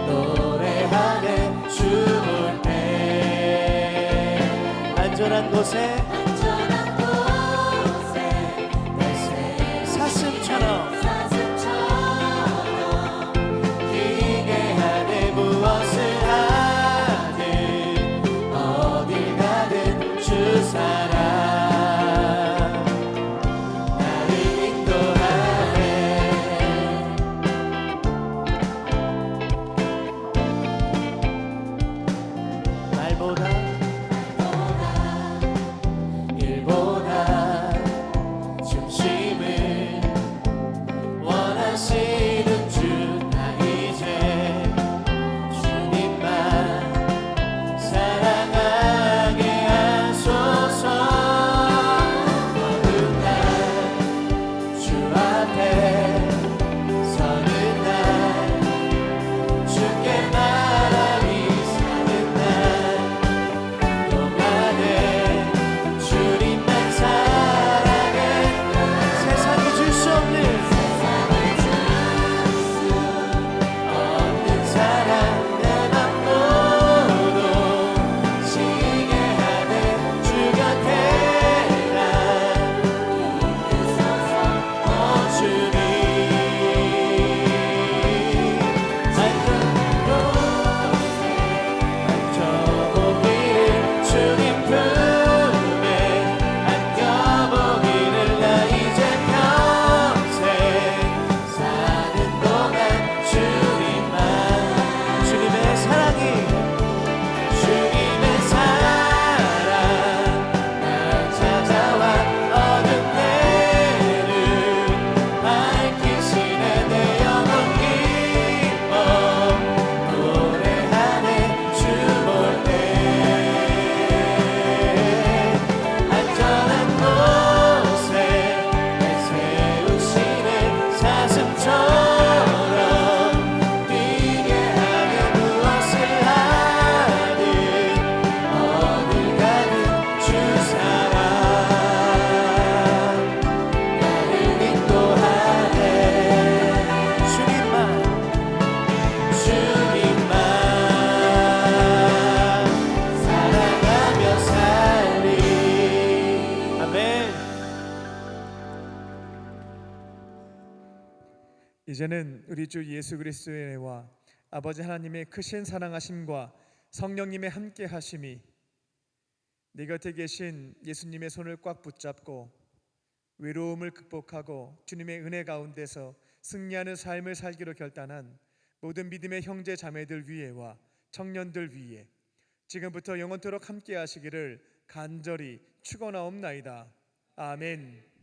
노래하네. 주볼 때 안전한 곳에 사슴처럼 기게 하네. 무엇을 하든 어딜 가든 주 사랑 나를 인도하네. 날보다 이제는 우리 주 예수 그리스도의 은혜와 아버지 하나님의 크신 사랑하심과 성령님의 함께 하심이 내 곁에 계신 예수님의 손을 꽉 붙잡고 외로움을 극복하고 주님의 은혜 가운데서 승리하는 삶을 살기로 결단한 모든 믿음의 형제 자매들 위에와 청년들 위에 지금부터 영원토록 함께 하시기를 간절히 축원하옵나이다. 아멘.